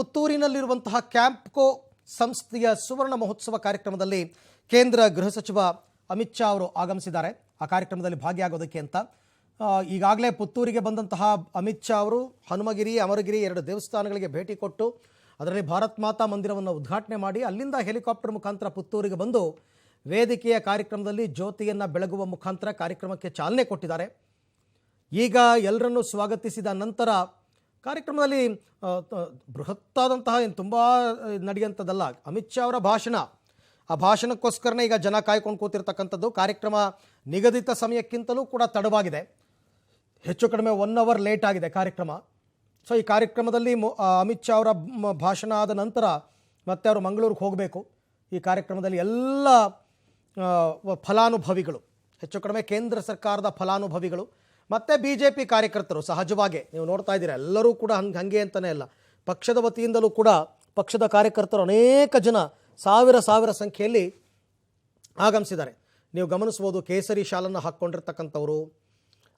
ಪುತ್ತೂರಿನಲ್ಲಿರುವಂತಹ ಕ್ಯಾಂಪ್ಕೋ ಸಂಸ್ಥೆಯ ಸುವರ್ಣ ಮಹೋತ್ಸವ ಕಾರ್ಯಕ್ರಮದಲ್ಲಿ ಕೇಂದ್ರ ಗೃಹ ಸಚಿವ ಅಮಿತ್ ಶಾ ಅವರು ಆಗಮಿಸಿದ್ದಾರೆ. ಆ ಕಾರ್ಯಕ್ರಮದಲ್ಲಿ ಭಾಗಿಯಾಗೋದಕ್ಕೆ ಅಂತ ಈಗಾಗಲೇ ಪುತ್ತೂರಿಗೆ ಬಂದಂತಹ ಅಮಿತ್ ಶಾ ಅವರು ಹನುಮಗಿರಿ, ಅಮರಗಿರಿ ಎರಡು ದೇವಸ್ಥಾನಗಳಿಗೆ ಭೇಟಿ ಕೊಟ್ಟು ಅದರಲ್ಲಿ ಭಾರತ್ ಮಾತಾ ಮಂದಿರವನ್ನು ಉದ್ಘಾಟನೆ ಮಾಡಿ ಅಲ್ಲಿಂದ ಹೆಲಿಕಾಪ್ಟರ್ ಮುಖಾಂತರ ಪುತ್ತೂರಿಗೆ ಬಂದು ವೇದಿಕೆಯ ಕಾರ್ಯಕ್ರಮದಲ್ಲಿ ಜ್ಯೋತಿಯನ್ನು ಬೆಳಗುವ ಮುಖಾಂತರ ಕಾರ್ಯಕ್ರಮಕ್ಕೆ ಚಾಲನೆ ಕೊಟ್ಟಿದ್ದಾರೆ. ಈಗ ಎಲ್ಲರನ್ನೂ ಸ್ವಾಗತಿಸಿದ ನಂತರ ಕಾರ್ಯಕ್ರಮದಲ್ಲಿ ಬೃಹತ್ತಾದಂತಹ ಏನು ತುಂಬ ನಡೆಯುವಂಥದ್ದಲ್ಲ, ಅಮಿತ್ ಶಾ ಅವರ ಭಾಷಣ. ಆ ಭಾಷಣಕ್ಕೋಸ್ಕರನೇ ಈಗ ಜನ ಕಾಯ್ಕೊಂಡು ಕೂತಿರ್ತಕ್ಕಂಥದ್ದು. ಕಾರ್ಯಕ್ರಮ ನಿಗದಿತ ಸಮಯಕ್ಕಿಂತಲೂ ಕೂಡ ತಡವಾಗಿದೆ, ಹೆಚ್ಚು ಕಡಿಮೆ 1 ಅವರ್ ಲೇಟ್ ಆಗಿದೆ ಕಾರ್ಯಕ್ರಮ. ಸೊ ಈ ಕಾರ್ಯಕ್ರಮದಲ್ಲಿ ಅಮಿತ್ ಶಾ ಅವರ ಭಾಷಣ ಆದ ನಂತರ ಮತ್ತೆ ಅವರು ಮಂಗಳೂರಿಗೆ ಹೋಗಬೇಕು. ಈ ಕಾರ್ಯಕ್ರಮದಲ್ಲಿ ಎಲ್ಲ ಫಲಾನುಭವಿಗಳು, ಹೆಚ್ಚು ಕಡಿಮೆ ಕೇಂದ್ರ ಸರ್ಕಾರದ ಫಲಾನುಭವಿಗಳು ಮತ್ತು BJP ಕಾರ್ಯಕರ್ತರು ಸಹಜವಾಗಿ ನೀವು ನೋಡ್ತಾ ಇದ್ದೀರಾ, ಎಲ್ಲರೂ ಕೂಡ ಹಂಗೆ ಅಂತಲೇ ಅಲ್ಲ, ಪಕ್ಷದ ವತಿಯಿಂದಲೂ ಕೂಡ ಪಕ್ಷದ ಕಾರ್ಯಕರ್ತರು ಅನೇಕ ಜನ ಸಾವಿರ ಸಂಖ್ಯೆಯಲ್ಲಿ ಆಗಮಿಸಿದ್ದಾರೆ. ನೀವು ಗಮನಿಸ್ಬೋದು, ಕೇಸರಿ ಶಾಲನ್ನು ಹಾಕ್ಕೊಂಡಿರ್ತಕ್ಕಂಥವ್ರು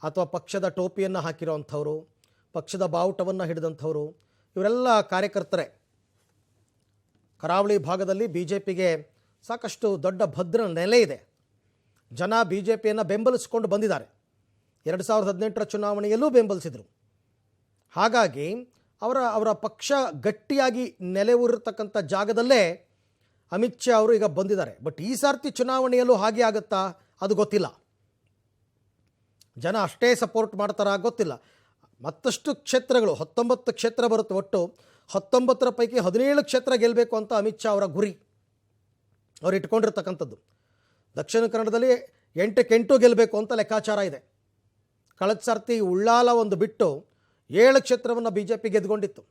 ಅಥವಾ ಪಕ್ಷದ ಟೋಪಿಯನ್ನು ಹಾಕಿರೋವಂಥವ್ರು, ಪಕ್ಷದ ಬಾವುಟವನ್ನು ಹಿಡಿದಂಥವ್ರು, ಇವರೆಲ್ಲ ಕಾರ್ಯಕರ್ತರೇ. ಕರಾವಳಿ ಭಾಗದಲ್ಲಿ BJPಗೆ ಸಾಕಷ್ಟು ದೊಡ್ಡ ಭದ್ರ ನೆಲೆ ಇದೆ. ಜನ BJPಯನ್ನು ಬೆಂಬಲಿಸಿಕೊಂಡು ಬಂದಿದ್ದಾರೆ. 2018ರ ಚುನಾವಣೆಯಲ್ಲೂ ಬೆಂಬಲಿಸಿದರು. ಹಾಗಾಗಿ ಅವರ ಪಕ್ಷ ಗಟ್ಟಿಯಾಗಿ ನೆಲೆ ಊರಿರ್ತಕ್ಕಂಥ ಜಾಗದಲ್ಲೇ ಅಮಿತ್ ಶಾ ಅವರು ಈಗ ಬಂದಿದ್ದಾರೆ. ಬಟ್ ಈ ಸಾರ್ತಿ ಚುನಾವಣೆಯಲ್ಲೂ ಹಾಗೆ ಆಗುತ್ತಾ ಅದು ಗೊತ್ತಿಲ್ಲ. ಜನ ಅಷ್ಟೇ ಸಪೋರ್ಟ್ ಮಾಡ್ತಾರಾ ಗೊತ್ತಿಲ್ಲ. ಮತ್ತಷ್ಟು ಕ್ಷೇತ್ರಗಳು 19 ಕ್ಷೇತ್ರ ಬರುತ್ತೆ. ಒಟ್ಟು 19ರ ಪೈಕಿ 17 ಕ್ಷೇತ್ರ ಗೆಲ್ಲಬೇಕು ಅಂತ ಅಮಿತ್ ಶಾ ಅವರ ಗುರಿ ಅವ್ರು ಇಟ್ಕೊಂಡಿರ್ತಕ್ಕಂಥದ್ದು. ದಕ್ಷಿಣ ಕನ್ನಡದಲ್ಲಿ 8 ಗೆಲ್ಲಬೇಕು ಅಂತ ಲೆಕ್ಕಾಚಾರ ಇದೆ. ಕಳೆದ ಸರ್ತಿ ಉಳ್ಳಾಲ ಒಂದು ಬಿಟ್ಟು 7 ಕ್ಷೇತ್ರವನ್ನು BJP ಗೆದ್ದುಕೊಂಡಿತ್ತು.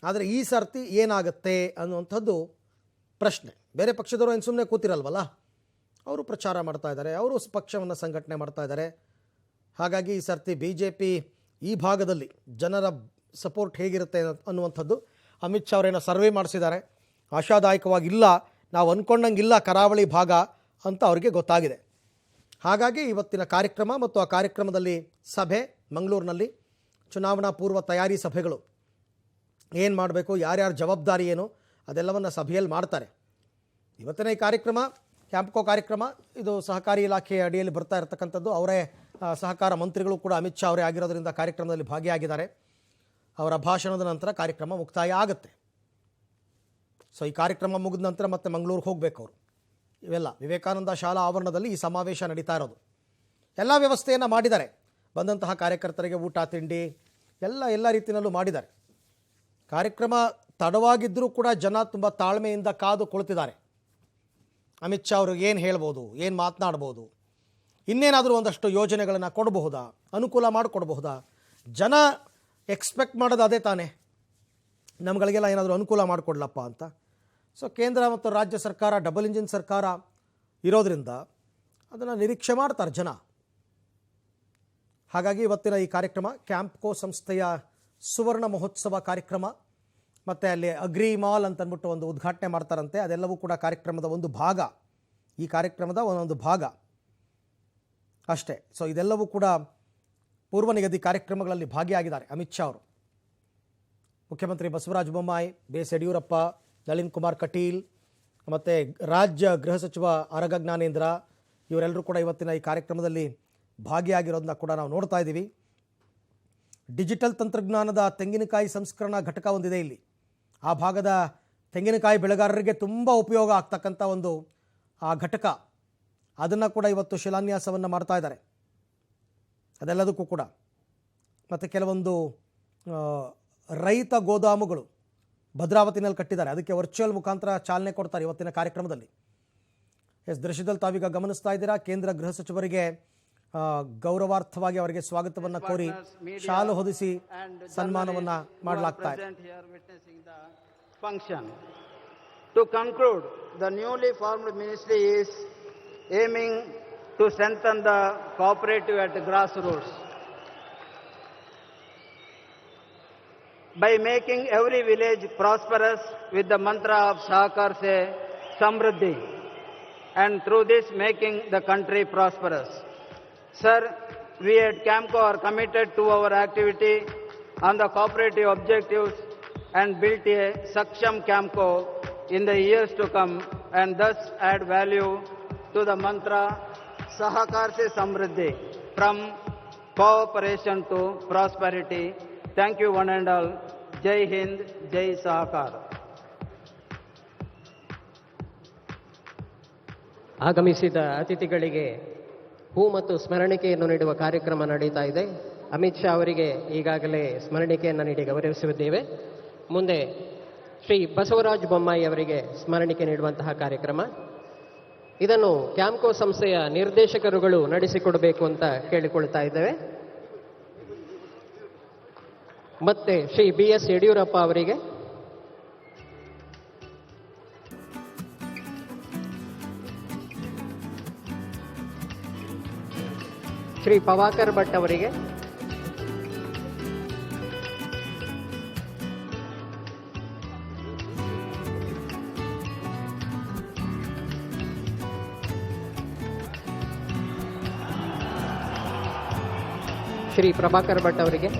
ಆದರೆ ಈ ಸರ್ತಿ ಏನಾಗುತ್ತೆ ಅನ್ನುವಂಥದ್ದು ಪ್ರಶ್ನೆ. ಬೇರೆ ಪಕ್ಷದವರು ಏನು ಸುಮ್ಮನೆ ಕೂತಿರಲ್ವಲ್ಲ, ಅವರು ಪ್ರಚಾರ ಮಾಡ್ತಾ ಇದ್ದಾರೆ, ಅವರು ಪಕ್ಷವನ್ನು ಸಂಘಟನೆ ಮಾಡ್ತಾ ಇದ್ದಾರೆ. ಹಾಗಾಗಿ ಈ ಸರ್ತಿ BJP ಈ ಭಾಗದಲ್ಲಿ ಜನರ ಸಪೋರ್ಟ್ ಹೇಗಿರುತ್ತೆ ಅನ್ನುವಂಥದ್ದು ಅಮಿತ್ ಶಾ ಅವರೇನೋ ಸರ್ವೆ ಮಾಡಿಸಿದ್ದಾರೆ. ಆಶಾದಾಯಕವಾಗಿಲ್ಲ, ನಾವು ಅಂದ್ಕೊಂಡಂಗಿಲ್ಲ ಕರಾವಳಿ ಭಾಗ ಅಂತ ಅವರಿಗೆ ಗೊತ್ತಾಗಿದೆ. ಹಾಗಾಗಿ ಇವತ್ತಿನ ಕಾರ್ಯಕ್ರಮ ಮತ್ತು ಆ ಕಾರ್ಯಕ್ರಮದಲ್ಲಿ ಸಭೆ ಮಂಗಳೂರಿನಲ್ಲಿ, ಚುನಾವಣಾ ಪೂರ್ವ ತಯಾರಿ ಸಭೆಗಳು, ಏನು ಮಾಡಬೇಕು, ಯಾರ್ಯಾರ ಜವಾಬ್ದಾರಿ ಏನು, ಅದೆಲ್ಲವನ್ನು ಸಭೆಯಲ್ಲಿ ಮಾಡ್ತಾರೆ. ಇವತ್ತಿನ ಈ ಕಾರ್ಯಕ್ರಮ ಕ್ಯಾಂಪ್ಕೋ ಕಾರ್ಯಕ್ರಮ, ಇದು ಸಹಕಾರಿ ಇಲಾಖೆಯ ಅಡಿಯಲ್ಲಿ ಬರ್ತಾ ಇರತಕ್ಕಂಥದ್ದು. ಅವರೇ ಸಹಕಾರ ಮಂತ್ರಿಗಳು ಕೂಡ ಅಮಿತ್ ಶಾ ಅವರೇ ಆಗಿರೋದ್ರಿಂದ ಕಾರ್ಯಕ್ರಮದಲ್ಲಿ ಭಾಗಿಯಾಗಿದ್ದಾರೆ. ಅವರ ಭಾಷಣದ ನಂತರ ಕಾರ್ಯಕ್ರಮ ಮುಕ್ತಾಯ ಆಗುತ್ತೆ. ಸೊ ಈ ಕಾರ್ಯಕ್ರಮ ಮುಗಿದ ನಂತರ ಮತ್ತೆ ಮಂಗಳೂರಿಗೆ ಹೋಗಬೇಕು ಅವರು. ಇವೆಲ್ಲ ವಿವೇಕಾನಂದ ಶಾಲಾ ಆವರಣದಲ್ಲಿ ಈ ಸಮಾವೇಶ ನಡೀತಾ ಇರೋದು. ಎಲ್ಲ ವ್ಯವಸ್ಥೆಯನ್ನು ಮಾಡಿದ್ದಾರೆ. ಬಂದಂತಹ ಕಾರ್ಯಕರ್ತರಿಗೆ ಊಟ ತಿಂಡಿ ಎಲ್ಲ ರೀತಿಯಲ್ಲೂ ಮಾಡಿದ್ದಾರೆ. ಕಾರ್ಯಕ್ರಮ ತಡವಾಗಿದ್ದರೂ ಕೂಡ ಜನ ತುಂಬ ತಾಳ್ಮೆಯಿಂದ ಕಾದು ಕುಳಿತಿದ್ದಾರೆ. ಅಮಿತ್ ಶಾ ಅವರು ಏನು ಹೇಳ್ಬೋದು, ಏನು ಮಾತನಾಡ್ಬೋದು, ಇನ್ನೇನಾದರೂ ಒಂದಷ್ಟು ಯೋಜನೆಗಳನ್ನು ಕೊಡಬಹುದಾ, ಅನುಕೂಲ ಮಾಡಿಕೊಡಬಹುದಾ. ಜನ ಎಕ್ಸ್ಪೆಕ್ಟ್ ಮಾಡೋದು ಅದೇ ತಾನೇ, ನಮ್ಗಳಿಗೆಲ್ಲ ಏನಾದರೂ ಅನುಕೂಲ ಮಾಡಿಕೊಡ್ಲಪ್ಪ ಅಂತ. ಸೊ ಕೇಂದ್ರ ಮತ್ತು ರಾಜ್ಯ ಸರ್ಕಾರ ಡಬಲ್ ಇಂಜಿನ್ ಸರ್ಕಾರ ಇರೋದರಿಂದ ಅದನ್ನು ನಿರೀಕ್ಷೆ ಮಾಡ್ತಾರೆ ಜನ. ಹಾಗಾಗಿ ಇವತ್ತಿನ ಈ ಕಾರ್ಯಕ್ರಮ ಕ್ಯಾಂಪ್ಕೋ ಸಂಸ್ಥೆಯ ಸುವರ್ಣ ಮಹೋತ್ಸವ ಕಾರ್ಯಕ್ರಮ, ಮತ್ತು ಅಲ್ಲಿ ಅಗ್ರಿ ಮಾಲ್ ಅಂತಂದ್ಬಿಟ್ಟು ಒಂದು ಉದ್ಘಾಟನೆ ಮಾಡ್ತಾರಂತೆ. ಅದೆಲ್ಲವೂ ಕೂಡ ಕಾರ್ಯಕ್ರಮದ ಒಂದು ಭಾಗ, ಈ ಕಾರ್ಯಕ್ರಮದ ಒಂದೊಂದು ಭಾಗ ಅಷ್ಟೇ. ಸೊ ಇದೆಲ್ಲವೂ ಕೂಡ ಪೂರ್ವ ನಿಗದಿ ಕಾರ್ಯಕ್ರಮಗಳಲ್ಲಿ ಭಾಗಿಯಾಗಿದ್ದಾರೆ ಅಮಿತ್ ಶಾ ಅವರು. ಮುಖ್ಯಮಂತ್ರಿ ಬಸವರಾಜ ಬೊಮ್ಮಾಯಿ, BS ಯಡಿಯೂರಪ್ಪ, ನಳಿನ್ ಕುಮಾರ್ ಕಟೀಲ್ ಮತ್ತು ರಾಜ್ಯ ಗೃಹ ಸಚಿವ ಆರಗ ಜ್ಞಾನೇಂದ್ರ ಇವರೆಲ್ಲರೂ ಕೂಡ ಇವತ್ತಿನ ಈ ಕಾರ್ಯಕ್ರಮದಲ್ಲಿ ಭಾಗಿಯಾಗಿರೋದನ್ನ ಕೂಡ ನಾವು ನೋಡ್ತಾ ಇದ್ದೀವಿ. ಡಿಜಿಟಲ್ ತಂತ್ರಜ್ಞಾನದ ತೆಂಗಿನಕಾಯಿ ಸಂಸ್ಕರಣಾ ಘಟಕ ಒಂದಿದೆ ಇಲ್ಲಿ. ಆ ಭಾಗದ ತೆಂಗಿನಕಾಯಿ ಬೆಳೆಗಾರರಿಗೆ ತುಂಬ ಉಪಯೋಗ ಆಗ್ತಕ್ಕಂಥ ಒಂದು ಆ ಘಟಕ, ಅದನ್ನು ಕೂಡ ಇವತ್ತು ಶಿಲಾನ್ಯಾಸವನ್ನು ಮಾಡ್ತಾ ಇದ್ದಾರೆ. ಅದೆಲ್ಲದಕ್ಕೂ ಕೂಡ ಮತ್ತು ಕೆಲವೊಂದು ರೈತ ಗೋದಾಮುಗಳು ಭದ್ರಾವತಿನಲ್ಲಿ ಕಟ್ಟಿದ್ದಾರೆ, ಅದಕ್ಕೆ ವರ್ಚುವಲ್ ಮುಖಾಂತರ ಚಾಲನೆ ಕೊಡ್ತಾರೆ ಇವತ್ತಿನ ಕಾರ್ಯಕ್ರಮದಲ್ಲಿ. ದೃಶ್ಯದಲ್ಲಿ ತಾವೀಗ ಗಮನಿಸ್ತಾ ಇದ್ದೀರಾ, ಕೇಂದ್ರ ಗೃಹ ಸಚಿವರಿಗೆ ಗೌರವಾರ್ಥವಾಗಿ ಅವರಿಗೆ ಸ್ವಾಗತವನ್ನು ಕೋರಿ ಶಾಲು ಹೊದಿಸಿ ಸನ್ಮಾನವನ್ನು ಮಾಡಲಾಗ್ತಾ ಇದೆ. To conclude, the newly formed ministry is aiming to strengthen the cooperative at the grassroots by making every village prosperous with the mantra of Sahakar se Samriddhi, and through this making the country prosperous. Sir, we at CAMCO are committed to our activity on the cooperative objectives and built a Saksham Camco in the years to come, and thus add value to the mantra Sahakar se Samriddhi, from cooperation to prosperity. Thank you one and all. Jai Hind, Jai Sahakar. ಆಗಮಿಸಿದ ಅತಿಥಿಗಳಿಗೆ ಹೂ ಮತ್ತು ಸ್ಮರಣಿಕೆಯನ್ನು ನೀಡುವ ಕಾರ್ಯಕ್ರಮ ನಡೀತಾ ಇದೆ. ಅಮಿತ್ ಶಾ ಅವರಿಗೆ ಈಗಾಗಲೇ ಸ್ಮರಣಿಕೆಯನ್ನು ನೀಡಿ ಗೌರವಿಸಿದ್ದೇವೆ. ಮುಂದೆ ಶ್ರೀ ಬಸವರಾಜ ಬೊಮ್ಮಾಯಿ ಅವರಿಗೆ ಸ್ಮರಣಿಕೆ ನೀಡುವಂತಹ ಕಾರ್ಯಕ್ರಮ. ಇದನ್ನು ಕ್ಯಾಂಪ್ಕೋ ಸಂಸ್ಥೆಯ ನಿರ್ದೇಶಕರುಗಳು ನಡೆಸಿಕೊಡಬೇಕು ಅಂತ ಕೇಳಿಕೊಳ್ತಾ ಇದ್ದೇವೆ. ಮತ್ತೆ ಶ್ರೀ BS ಯಡಿಯೂರಪ್ಪ ಅವರಿಗೆ, ಶ್ರೀ ಪವಾಕರ್ ಭಟ್ ಅವರಿಗೆ, ಶ್ರೀ ಪ್ರಭಾಕರ್ ಭಟ್ ಅವರಿಗೆ,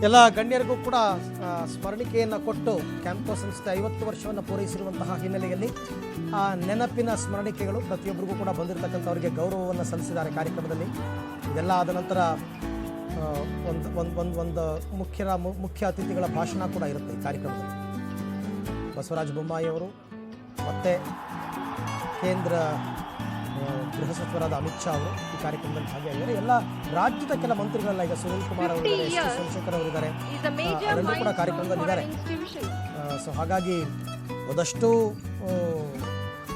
ಎಲ್ಲ ಗಣ್ಯರಿಗೂ ಕೂಡ ಸ್ಮರಣಿಕೆಯನ್ನು ಕೊಟ್ಟು ಕ್ಯಾಂಪ್ಕೋ ಸಂಸ್ಥೆ 50 ವರ್ಷವನ್ನು ಪೂರೈಸಿರುವಂತಹ ಹಿನ್ನೆಲೆಯಲ್ಲಿ ಆ ನೆನಪಿನ ಸ್ಮರಣಿಕೆಗಳು ಪ್ರತಿಯೊಬ್ಬರಿಗೂ ಕೂಡ ಬಂದಿರತಕ್ಕಂಥವರಿಗೆ ಗೌರವವನ್ನು ಸಲ್ಲಿಸಿದ್ದಾರೆ ಕಾರ್ಯಕ್ರಮದಲ್ಲಿ. ಇದೆಲ್ಲ ಆದ ನಂತರ ಒಂದು ಮುಖ್ಯ ಅತಿಥಿಗಳ ಭಾಷಣ ಕೂಡ ಇರುತ್ತೆ ಈ ಕಾರ್ಯಕ್ರಮದಲ್ಲಿ. ಬಸವರಾಜ ಬೊಮ್ಮಾಯಿ ಅವರು ಮತ್ತು ಕೇಂದ್ರ ಗೃಹ ಸಚಿವರಾದ ಅಮಿತ್ ಶಾ ಅವರು ಈ ಕಾರ್ಯಕ್ರಮದಲ್ಲಿ ಭಾಗಿಯಾಗಿದ್ದಾರೆ. ಎಲ್ಲ ರಾಜ್ಯದ ಕೆಲ ಮಂತ್ರಿಗಳೆಲ್ಲ, ಈಗ ಸುನೀಲ್ ಕುಮಾರ್ ಅವರಿದ್ದಾರೆ, ಎಸ್ ಟಿ ಸೋಮಶೇಖರ್ ಅವರಿದ್ದಾರೆ, ಅವರೆಲ್ಲರೂ ಕೂಡ ಕಾರ್ಯಕ್ರಮದಲ್ಲಿದ್ದಾರೆ. ಸೊ ಹಾಗಾಗಿ ಒಂದಷ್ಟು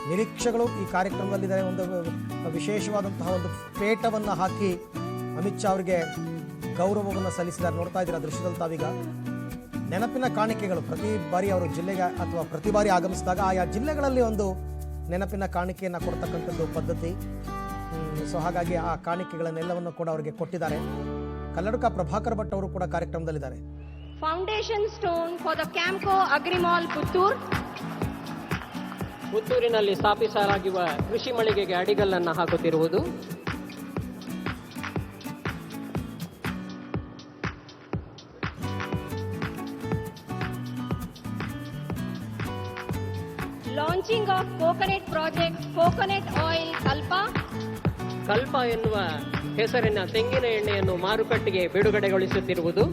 ನಿರೀಕ್ಷೆಗಳು ಈ ಕಾರ್ಯಕ್ರಮದಲ್ಲಿದ್ದಾರೆ. ಒಂದು ವಿಶೇಷವಾದಂತಹ ಒಂದು ಪೇಟವನ್ನು ಹಾಕಿ ಅಮಿತ್ ಶಾ ಅವರಿಗೆ ಗೌರವವನ್ನು ಸಲ್ಲಿಸಿದ್ದಾರೆ. ನೋಡ್ತಾ ಇದ್ದೀರಾ ದೃಶ್ಯದಲ್ಲಿ ತಾವೀಗ. ನೆನಪಿನ ಕಾಣಿಕೆಗಳು ಪ್ರತಿ ಬಾರಿ ಅವರು ಜಿಲ್ಲೆಗೆ ಅಥವಾ ಪ್ರತಿ ಬಾರಿ ಆಗಮಿಸಿದಾಗ ಆಯಾ ಜಿಲ್ಲೆಗಳಲ್ಲಿ ಒಂದು ನೆನಪಿನ ಕಾಣಿಕೆಯನ್ನು ಕೊಡ್ತಕ್ಕಂಥದ್ದು ಪದ್ಧತಿ. ಸೊ ಹಾಗಾಗಿ ಆ ಕಾಣಿಕೆಗಳನ್ನೆಲ್ಲವನ್ನು ಕೂಡ ಅವರಿಗೆ ಕೊಟ್ಟಿದ್ದಾರೆ. ಕಲ್ಲಡ್ಕ ಪ್ರಭಾಕರ್ ಭಟ್ ಅವರು ಕೂಡ ಕಾರ್ಯಕ್ರಮದಲ್ಲಿದ್ದಾರೆ. Foundation stone for the Campco agrimall Puttur. ಪುತ್ತೂರಿನಲ್ಲಿ ಸ್ಥಾಪಿಸಲಾಗಿರುವ ಕೃಷಿ ಮಳಿಗೆಗೆ ಅಡಿಗಲ್ಲನ್ನು ಹಾಕುತ್ತಿರುವುದು. Launching of coconut project coconut oil Kalpa ಎನ್ನುವ ಹೆಸರಿನ ತೆಂಗಿನ ಎಣ್ಣೆಯನ್ನು ಮಾರುಕಟ್ಟೆಗೆ ಬಿಡುಗಡೆಗೊಳಿಸುತ್ತಿರುವುದು.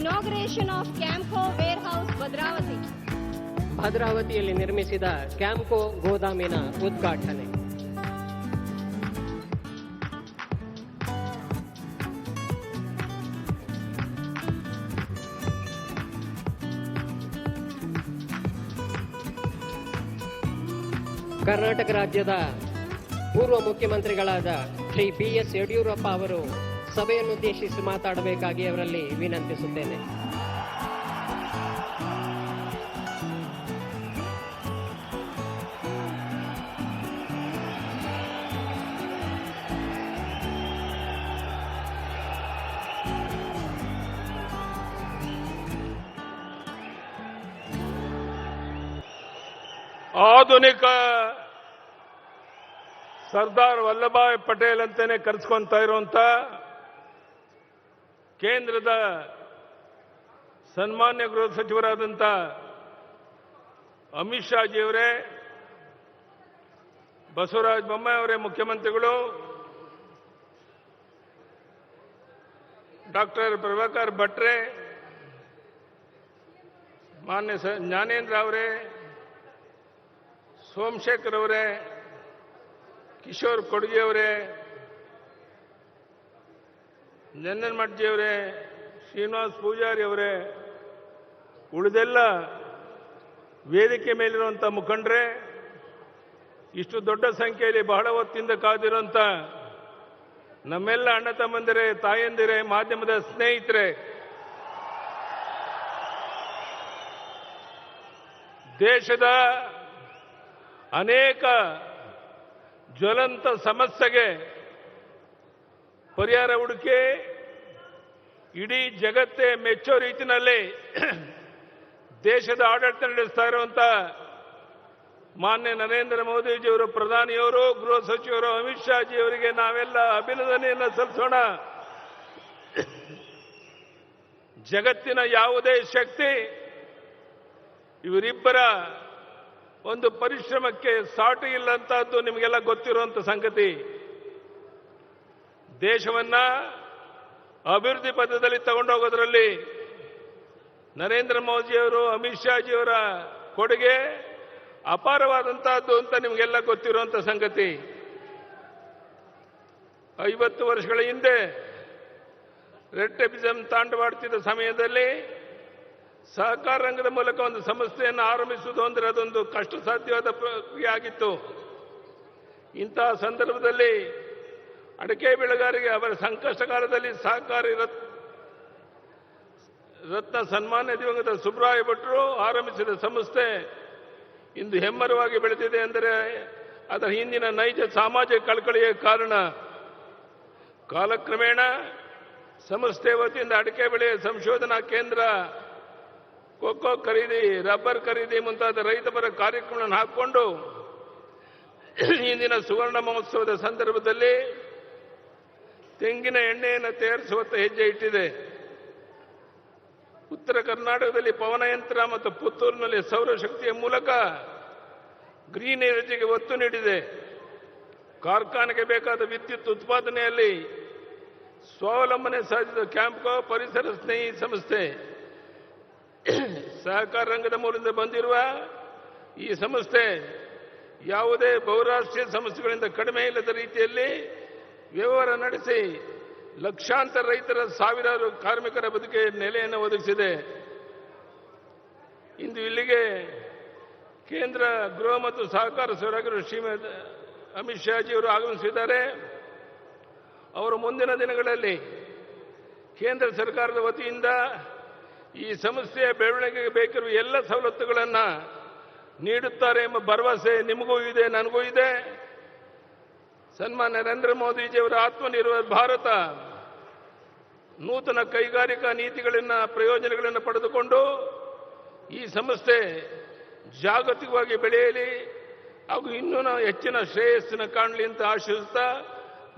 Inauguration of Campco warehouse ಭದ್ರಾವತಿಯಲ್ಲಿ ನಿರ್ಮಿಸಿದ ಕ್ಯಾಂಪ್ಕೋ ಗೋದಾಮಿನ ಉದ್ಘಾಟನೆ. ಕರ್ನಾಟಕ ರಾಜ್ಯದ ಪೂರ್ವ ಮುಖ್ಯಮಂತ್ರಿಗಳಾದ ಶ್ರೀ BS ಯಡಿಯೂರಪ್ಪ ಅವರು ಸಭೆಯನ್ನುದ್ದೇಶಿಸಿ ಮಾತಾಡಬೇಕಾಗಿ ಅವರಲ್ಲಿ ವಿನಂತಿಸುತ್ತೇನೆ. ಆಧುನಿಕ ಸರ್ದಾರ್ ವಲ್ಲಭಾಯ್ ಪಟೇಲ್ ಅಂತಾನೆ ಕರೆಸ್ಕೊಂತ ಇರುವಂತ ಕೇಂದ್ರದ ಸನ್ಮಾನ್ಯ ಗೃಹ ಸಚಿವರಾದಂಥ ಅಮಿತ್ ಶಾ ಜಿಯವರೇ, ಬಸವರಾಜ ಬೊಮ್ಮಾಯಿ ಅವರೇ ಮುಖ್ಯಮಂತ್ರಿಗಳು, ಡಾಕ್ಟರ್ ಪ್ರಭಾಕರ್ ಭಟ್ರೆ, ಮಾನ್ಯ ಜ್ಞಾನೇಂದ್ರ ಅವರೇ, ಸೋಮಶೇಖರ್ ಅವರೇ, ಕಿಶೋರ್ ಕೊಡ್ಗೆ ಅವರೇ, ಜನ್ನನ್ಮಠ್ಜಿಯವರೇ, ಶ್ರೀನಿವಾಸ್ ಪೂಜಾರಿ ಅವರೇ, ಉಳಿದೆಲ್ಲ ವೇದಿಕೆ ಮೇಲಿರುವಂಥ ಮುಖಂಡರೇ, ಇಷ್ಟು ದೊಡ್ಡ ಸಂಖ್ಯೆಯಲ್ಲಿ ಬಹಳ ಹೊತ್ತಿಂದ ಕಾದಿರುವಂಥ ನಮ್ಮೆಲ್ಲ ಅಣ್ಣ ತಮ್ಮಂದಿರೇ, ತಾಯಂದಿರೇ, ಮಾಧ್ಯಮದ ಸ್ನೇಹಿತರೆ, ದೇಶದ ಅನೇಕ ಜ್ವಲಂತ ಸಮಸ್ಯೆಗೆ ಪರಿಹಾರ ಹುಡುಕಿ ಇಡೀ ಜಗತ್ತೇ ಮೆಚ್ಚೋ ರೀತಿಯಲ್ಲಿ ದೇಶದ ಆಡಳಿತ ನಡೆಸ್ತಾ ಇರುವಂತ ಮಾನ್ಯ ನರೇಂದ್ರ ಮೋದಿಜಿಯವರು, ಪ್ರಧಾನಿಯವರು, ಗೃಹ ಸಚಿವರು ಅಮಿತ್ ಶಾ ಜಿಯವರಿಗೆ ನಾವೆಲ್ಲ ಅಭಿನಂದನೆಯನ್ನು ಸಲ್ಲಿಸೋಣ. ಜಗತ್ತಿನ ಯಾವುದೇ ಶಕ್ತಿ ಇವರಿಬ್ಬರ ಒಂದು ಪರಿಶ್ರಮಕ್ಕೆ ಸಾಟಿ ಇಲ್ಲ ಅಂತದ್ದು ನಿಮಗೆಲ್ಲ ಗೊತ್ತಿರುವಂತ ಸಂಗತಿ. ದೇಶವನ್ನ ಅಭಿವೃದ್ಧಿ ಪಥದಲ್ಲಿ ತಗೊಂಡೋಗೋದ್ರಲ್ಲಿ ನರೇಂದ್ರ ಮೋದಿಯವರು, ಅಮಿತ್ ಶಾ ಜಿಯವರ ಕೊಡುಗೆ ಅಪಾರವಾದಂತಹದ್ದು ಅಂತ ನಿಮಗೆಲ್ಲ ಗೊತ್ತಿರುವಂತ ಸಂಗತಿ. 50 ವರ್ಷಗಳ ಹಿಂದೆ ರೆಡ್ ಟೆಪಿಸಂ ತಾಂಡವಾಡ್ತಿದ್ದ ಸಮಯದಲ್ಲಿ ಸಹಕಾರ ರಂಗದ ಮೂಲಕ ಒಂದು ಸಂಸ್ಥೆಯನ್ನು ಆರಂಭಿಸುವುದು ಅಂದರೆ ಅದೊಂದು ಕಷ್ಟ ಸಾಧ್ಯವಾದ ಪ್ರಕ್ರಿಯೆ ಆಗಿತ್ತು. ಇಂತಹ ಸಂದರ್ಭದಲ್ಲಿ ಅಡಕೆ ಬೆಳೆಗಾರರಿಗೆ ಅವರ ಸಂಕಷ್ಟ ಕಾಲದಲ್ಲಿ ಸಹಕಾರಿ ರತ್ನ ಸನ್ಮಾನ್ಯ ದಿವಂಗತ ಸುಬ್ರಾಯ ಭಟ್ರು ಆರಂಭಿಸಿದ ಸಂಸ್ಥೆ ಇಂದು ಹೆಮ್ಮರವಾಗಿ ಬೆಳೆದಿದೆ ಅಂದರೆ ಅದರ ಹಿಂದಿನ ನೈಜ ಸಾಮಾಜಿಕ ಕಳಕಳಿಯ ಕಾರಣ. ಕಾಲಕ್ರಮೇಣ ಸಂಸ್ಥೆ ವತಿಯಿಂದ ಅಡಕೆ ಬೆಳೆಯ ಸಂಶೋಧನಾ ಕೇಂದ್ರ, ಕೊಕ್ಕೋ ಖರೀದಿ, ರಬ್ಬರ್ ಖರೀದಿ ಮುಂತಾದ ರೈತಪರ ಕಾರ್ಯಕ್ರಮಗಳನ್ನು ಹಾಕಿಕೊಂಡು ಇಂದಿನ ಸುವರ್ಣ ಮಹೋತ್ಸವದ ಸಂದರ್ಭದಲ್ಲಿ ತೆಂಗಿನ ಎಣ್ಣೆಯನ್ನು ತಯಾರಿಸುವತ್ತ ಹೆಜ್ಜೆ ಇಟ್ಟಿದೆ. ಉತ್ತರ ಕರ್ನಾಟಕದಲ್ಲಿ ಪವನಯಂತ್ರ ಮತ್ತು ಪುತ್ತೂರಿನಲ್ಲಿ ಸೌರಶಕ್ತಿಯ ಮೂಲಕ ಗ್ರೀನ್ ಎನರ್ಜಿಗೆ ಒತ್ತು ನೀಡಿದೆ. ಕಾರ್ಖಾನೆಗೆ ಬೇಕಾದ ವಿದ್ಯುತ್ ಉತ್ಪಾದನೆಯಲ್ಲಿ ಸ್ವಾವಲಂಬನೆ ಸಾಧಿಸಿದ ಕ್ಯಾಂಪ್ಕೋ ಪರಿಸರ ಸ್ನೇಹಿ ಸಂಸ್ಥೆ. ಸಹಕಾರ ರಂಗದ ಮೂಲದಿಂದ ಬಂದಿರುವ ಈ ಸಂಸ್ಥೆ ಯಾವುದೇ ಬಹುರಾಷ್ಟ್ರೀಯ ಸಂಸ್ಥೆಗಳಿಂದ ಕಡಿಮೆ ಇಲ್ಲದ ರೀತಿಯಲ್ಲಿ ವ್ಯವಹಾರ ನಡೆಸಿ ಲಕ್ಷಾಂತರ ರೈತರ, ಸಾವಿರಾರು ಕಾರ್ಮಿಕರ ಬದುಕಿಗೆ ನೆಲೆಯನ್ನು ಒದಗಿಸಿದೆ. ಇಂದು ಇಲ್ಲಿಗೆ ಕೇಂದ್ರ ಗೃಹ ಮತ್ತು ಸಹಕಾರ ಸಚಿವರಾಗಿರುವ ಶ್ರೀಮತಿ ಅಮಿತ್ ಶಾ ಜಿಯವರು ಆಗಮಿಸಿದ್ದಾರೆ. ಅವರು ಮುಂದಿನ ದಿನಗಳಲ್ಲಿ ಕೇಂದ್ರ ಸರ್ಕಾರದ ವತಿಯಿಂದ ಈ ಸಂಸ್ಥೆಯ ಬೆಳವಣಿಗೆಗೆ ಬೇಕಿರುವ ಎಲ್ಲ ಸವಲತ್ತುಗಳನ್ನು ನೀಡುತ್ತಾರೆ ಎಂಬ ಭರವಸೆ ನಿಮಗೂ ಇದೆ, ನನಗೂ ಇದೆ. ಸನ್ಮಾನ್ಯ ನರೇಂದ್ರ ಮೋದಿಜಿಯವರ ಆತ್ಮನಿರ್ಭರ ಭಾರತ ನೂತನ ಕೈಗಾರಿಕಾ ನೀತಿಗಳನ್ನು, ಪ್ರಯೋಜನಗಳನ್ನು ಪಡೆದುಕೊಂಡು ಈ ಸಂಸ್ಥೆ ಜಾಗತಿಕವಾಗಿ ಬೆಳೆಯಲಿ ಹಾಗೂ ಇನ್ನೂ ಹೆಚ್ಚಿನ ಶ್ರೇಯಸ್ಸಿನ ಕಾಣಲಿ ಅಂತ ಆಶಿಸುತ್ತಾ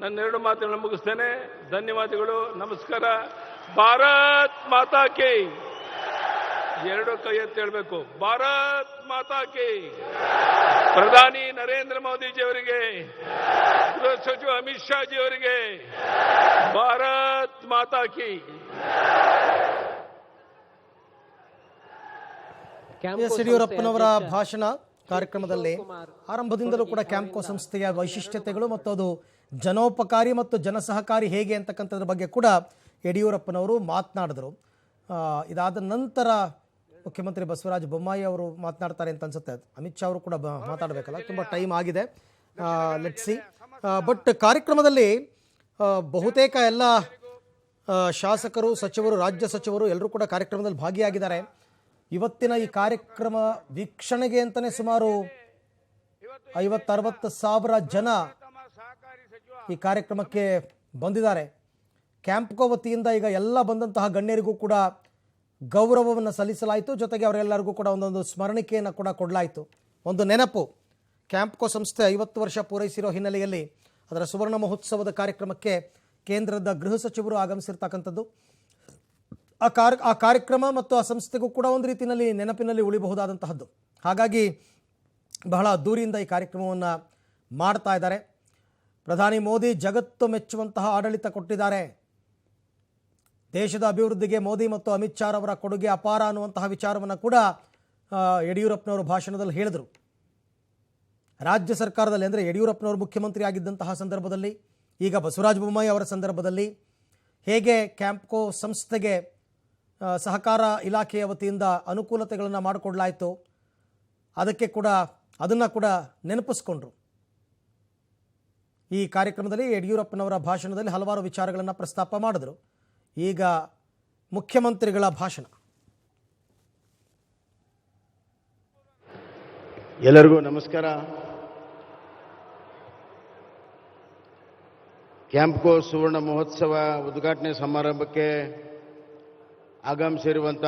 ನನ್ನೆರಡು ಮಾತುಗಳನ್ನು ಮುಗಿಸ್ತೇನೆ. ಧನ್ಯವಾದಗಳು, ನಮಸ್ಕಾರ. ಭಾರತ್ ಮಾತಾ ಕಿ. ಎರಡು ಕೈ ಎತ್ತಿ ಹೇಳಬೇಕು, ಭಾರತ್ ಮಾತಾ ಕಿ. ಪ್ರಧಾನಿ ನರೇಂದ್ರ ಮೋದಿಜಿಯವರಿಗೆ, ಗೃಹ ಸಚಿವ ಅಮಿತ್ ಶಾ ಜಿಯವರಿಗೆ ಭಾರತ್ ಮಾತಾ ಕಿ. ಎಸ್ ಯಡಿಯೂರಪ್ಪನವರ ಭಾಷಣ ಕಾರ್ಯಕ್ರಮದಲ್ಲಿ ಆರಂಭದಿಂದಲೂ ಕೂಡ ಕ್ಯಾಂಪ್ಕೋ ಸಂಸ್ಥೆಯ ವೈಶಿಷ್ಟ್ಯತೆಗಳು ಮತ್ತು ಅದು ಜನೋಪಕಾರಿ ಮತ್ತು ಜನಸಹಕಾರಿ ಹೇಗೆ ಅಂತಕ್ಕಂಥದ್ರ ಬಗ್ಗೆ ಕೂಡ ಯಡಿಯೂರಪ್ಪನವರು ಮಾತನಾಡಿದರು. ಇದಾದ ನಂತರ ಮುಖ್ಯಮಂತ್ರಿ ಬಸವರಾಜ ಬೊಮ್ಮಾಯಿ ಅವರು ಮಾತನಾಡ್ತಾರೆ ಅಂತ ಅನ್ಸುತ್ತೆ. ಅಮಿತ್ ಶಾ ಅವರು ಕೂಡ ಮಾತಾಡಬೇಕಲ್ಲ, ತುಂಬ ಟೈಮ್ ಆಗಿದೆ, ಲೆಟ್ಸ್ ಸಿ. ಬಟ್ ಕಾರ್ಯಕ್ರಮದಲ್ಲಿ ಬಹುತೇಕ ಎಲ್ಲ ಶಾಸಕರು, ಸಚಿವರು, ರಾಜ್ಯ ಸಚಿವರು ಎಲ್ಲರೂ ಕೂಡ ಕಾರ್ಯಕ್ರಮದಲ್ಲಿ ಭಾಗಿಯಾಗಿದ್ದಾರೆ. ಇವತ್ತಿನ ಈ ಕಾರ್ಯಕ್ರಮ ವೀಕ್ಷಣೆಗೆ ಅಂತಲೇ ಸುಮಾರು 50-60 ಸಾವಿರ ಜನ ಈ ಕಾರ್ಯಕ್ರಮಕ್ಕೆ ಬಂದಿದ್ದಾರೆ. ಕ್ಯಾಂಪ್ಕೋ ವತಿಯಿಂದ ಈಗ ಎಲ್ಲ ಬಂದಂತಹ ಗಣ್ಯರಿಗೂ ಕೂಡ ಗೌರವವನ್ನು ಸಲ್ಲಿಸಲಾಯಿತು. ಜೊತೆಗೆ ಅವರೆಲ್ಲರಿಗೂ ಕೂಡ ಒಂದೊಂದು ಸ್ಮರಣಿಕೆಯನ್ನು ಕೂಡ ಕೊಡಲಾಯಿತು. ಒಂದು ನೆನಪು. ಕ್ಯಾಂಪ್ಕೋ ಸಂಸ್ಥೆ 50 ವರ್ಷ ಪೂರೈಸಿರೋ ಹಿನ್ನೆಲೆಯಲ್ಲಿ ಅದರ ಸುವರ್ಣ ಮಹೋತ್ಸವದ ಕಾರ್ಯಕ್ರಮಕ್ಕೆ ಕೇಂದ್ರದ ಗೃಹ ಸಚಿವರು ಆಗಮಿಸಿರ್ತಕ್ಕಂಥದ್ದು. ಆ ಕಾರ್ಯಕ್ರಮ ಮತ್ತು ಆ ಸಂಸ್ಥೆಗೂ ಕೂಡ ಒಂದು ರೀತಿಯಲ್ಲಿ ನೆನಪಿನಲ್ಲಿ ಉಳಿಬಹುದಾದಂತಹದ್ದು. ಹಾಗಾಗಿ ಬಹಳ ಅದ್ದೂರಿಯಿಂದ ಈ ಕಾರ್ಯಕ್ರಮವನ್ನು ಮಾಡ್ತಾ ಇದ್ದಾರೆ. ಪ್ರಧಾನಿ ಮೋದಿ ಜಗತ್ತು ಮೆಚ್ಚುವಂತಹ ಆಡಳಿತ ಕೊಟ್ಟಿದ್ದಾರೆ. ದೇಶದ ಅಭಿವೃದ್ಧಿಗೆ ಮೋದಿ ಮತ್ತು ಅಮಿತ್ ಶಾ ಅವರ ಕೊಡುಗೆ ಅಪಾರ ಅನ್ನುವಂತಹ ವಿಚಾರವನ್ನು ಕೂಡ ಯಡಿಯೂರಪ್ಪನವರು ಭಾಷಣದಲ್ಲಿ ಹೇಳಿದರು. ರಾಜ್ಯ ಸರ್ಕಾರದಲ್ಲಿ ಅಂದರೆ ಯಡಿಯೂರಪ್ಪನವರು ಮುಖ್ಯಮಂತ್ರಿ ಆಗಿದ್ದಂತಹ ಸಂದರ್ಭದಲ್ಲಿ, ಈಗ ಬಸವರಾಜ ಬೊಮ್ಮಾಯಿ ಅವರ ಸಂದರ್ಭದಲ್ಲಿ ಹೇಗೆ ಕ್ಯಾಂಪ್ಕೋ ಸಂಸ್ಥೆಗೆ ಸಹಕಾರ ಇಲಾಖೆಯ ವತಿಯಿಂದ ಅನುಕೂಲತೆಗಳನ್ನು ಮಾಡಿಕೊಡ್ಲಾಯಿತು, ಅದನ್ನು ಕೂಡ ನೆನಪಿಸ್ಕೊಂಡ್ರು. ಈ ಕಾರ್ಯಕ್ರಮದಲ್ಲಿ ಯಡಿಯೂರಪ್ಪನವರ ಭಾಷಣದಲ್ಲಿ ಹಲವಾರು ವಿಚಾರಗಳನ್ನು ಪ್ರಸ್ತಾಪ ಮಾಡಿದರು. ಈಗ ಮುಖ್ಯಮಂತ್ರಿಗಳ ಭಾಷಣ. ಎಲ್ಲರಿಗೂ ನಮಸ್ಕಾರ. ಕ್ಯಾಂಪ್ಕೋ ಸುವರ್ಣ ಮಹೋತ್ಸವ ಉದ್ಘಾಟನೆ ಸಮಾರಂಭಕ್ಕೆ ಆಗಮಿಸಿರುವಂಥ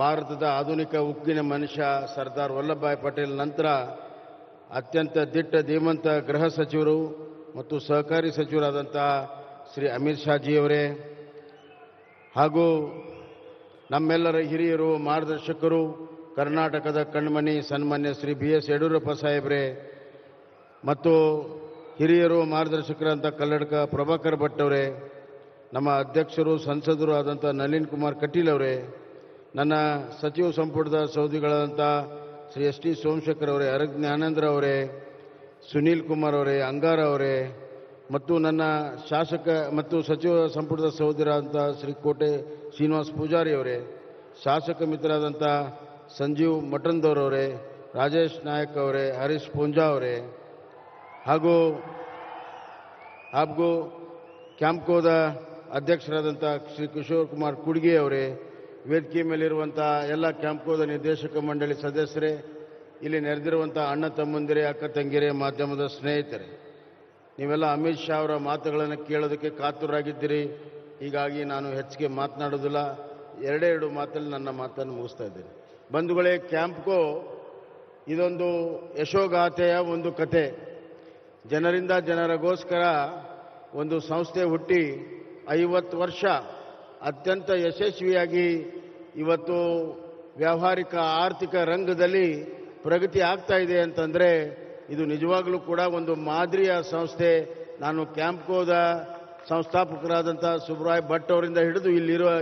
ಭಾರತದ ಆಧುನಿಕ ಉಕ್ಕಿನ ಮನುಷ್ಯ ಸರ್ದಾರ್ ವಲ್ಲಭಭಾಯಿ ಪಟೇಲ್ ನಂತರ ಅತ್ಯಂತ ದಿಟ್ಟ ಧೀಮಂತ ಗೃಹ ಸಚಿವರು ಮತ್ತು ಸಹಕಾರಿ ಸಚಿವರಾದಂಥ ಶ್ರೀ ಅಮಿತ್ ಶಾಜಿಯವರೇ, ಹಾಗೂ ನಮ್ಮೆಲ್ಲರ ಹಿರಿಯರು, ಮಾರ್ಗದರ್ಶಕರು, ಕರ್ನಾಟಕದ ಕಣ್ಮಣಿ ಸನ್ಮಾನ್ಯ ಶ್ರೀ BS ಯಡಿಯೂರಪ್ಪ ಸಾಹೇಬ್ರೆ, ಮತ್ತು ಹಿರಿಯರು ಮಾರ್ಗದರ್ಶಕರಂಥ ಕಲ್ಲಡ್ಕ ಪ್ರಭಾಕರ್ ಭಟ್ ಅವರೇ, ನಮ್ಮ ಅಧ್ಯಕ್ಷರು ಸಂಸದರು ಆದಂಥ ನಳಿನ್ ಕುಮಾರ್ ಕಟೀಲ್ ಅವರೇ, ನನ್ನ ಸಚಿವ ಸಂಪುಟದ ಸಹೋದ್ಯೋಗಿಗಳಾದಂಥ ಶ್ರೀ ST ಸೋಮಶೇಖರ್ ಅವರೇ, ಅರಗ್ ಜ್ಞಾನೇಂದ್ರ ಅವರೇ, ಸುನೀಲ್ ಕುಮಾರ್ ಅವರೇ, ಅಂಗಾರ ಅವರೇ, ಮತ್ತು ನನ್ನ ಶಾಸಕ ಮತ್ತು ಸಚಿವ ಸಂಪುಟದ ಸಹೋದರಾದಂಥ ಶ್ರೀ ಕೋಟೆ ಶ್ರೀನಿವಾಸ್ ಪೂಜಾರಿ ಅವರೇ, ಶಾಸಕ ಮಿತ್ರರಾದಂಥ ಸಂಜೀವ್ ಮಠಂದವರವರೇ, ರಾಜೇಶ್ ನಾಯಕ್ ಅವರೇ, ಹರೀಶ್ ಪೂಂಜಾ ಅವರೇ, ಹಾಗೂ ಕ್ಯಾಂಪ್ಕೋದ ಅಧ್ಯಕ್ಷರಾದಂಥ ಶ್ರೀ ಕಿಶೋರ್ ಕುಮಾರ್ ಕುಡ್ಗೆ ಅವರೇ, ವೇದಿಕೆ ಮೇಲಿರುವಂಥ ಎಲ್ಲ ಕ್ಯಾಂಪ್ಕೋದ ನಿರ್ದೇಶಕ ಮಂಡಳಿ ಸದಸ್ಯರೇ, ಇಲ್ಲಿ ನೆರೆದಿರುವಂಥ ಅಣ್ಣ ತಮ್ಮಂದಿರೇ, ಅಕ್ಕ ತಂಗಿರೇ, ಮಾಧ್ಯಮದ ಸ್ನೇಹಿತರೆ, ನೀವೆಲ್ಲ ಅಮಿತ್ ಶಾ ಅವರ ಮಾತುಗಳನ್ನು ಕೇಳೋದಕ್ಕೆ ಕಾತುರಾಗಿದ್ದೀರಿ. ಹೀಗಾಗಿ ನಾನು ಹೆಚ್ಚಿಗೆ ಮಾತನಾಡೋದಿಲ್ಲ. ಎರಡೇ ಮಾತಲ್ಲಿ ನನ್ನ ಮಾತನ್ನು ಮುಗಿಸ್ತಾ ಇದ್ದೇನೆ. ಬಂಧುಗಳೇ, ಕ್ಯಾಂಪ್ಕೋ ಇದೊಂದು ಯಶೋಗಾಥೆಯ ಒಂದು ಕತೆ. ಜನರಿಂದ ಜನರಿಗೋಸ್ಕರ ಒಂದು ಸಂಸ್ಥೆ ಹುಟ್ಟಿ 50 ವರ್ಷ ಅತ್ಯಂತ ಯಶಸ್ವಿಯಾಗಿ ಇವತ್ತು ವ್ಯಾವಹಾರಿಕ ಆರ್ಥಿಕ ರಂಗದಲ್ಲಿ ಪ್ರಗತಿ ಆಗ್ತಾ ಇದೆ ಅಂತಂದರೆ ಇದು ನಿಜವಾಗಲೂ ಕೂಡ ಒಂದು ಮಾದರಿಯ ಸಂಸ್ಥೆ. ನಾನು ಕ್ಯಾಂಪ್ಕೋದ ಸಂಸ್ಥಾಪಕರಾದಂಥ ಸುಬ್ರಾಯ್ ಭಟ್ ಅವರಿಂದ ಹಿಡಿದು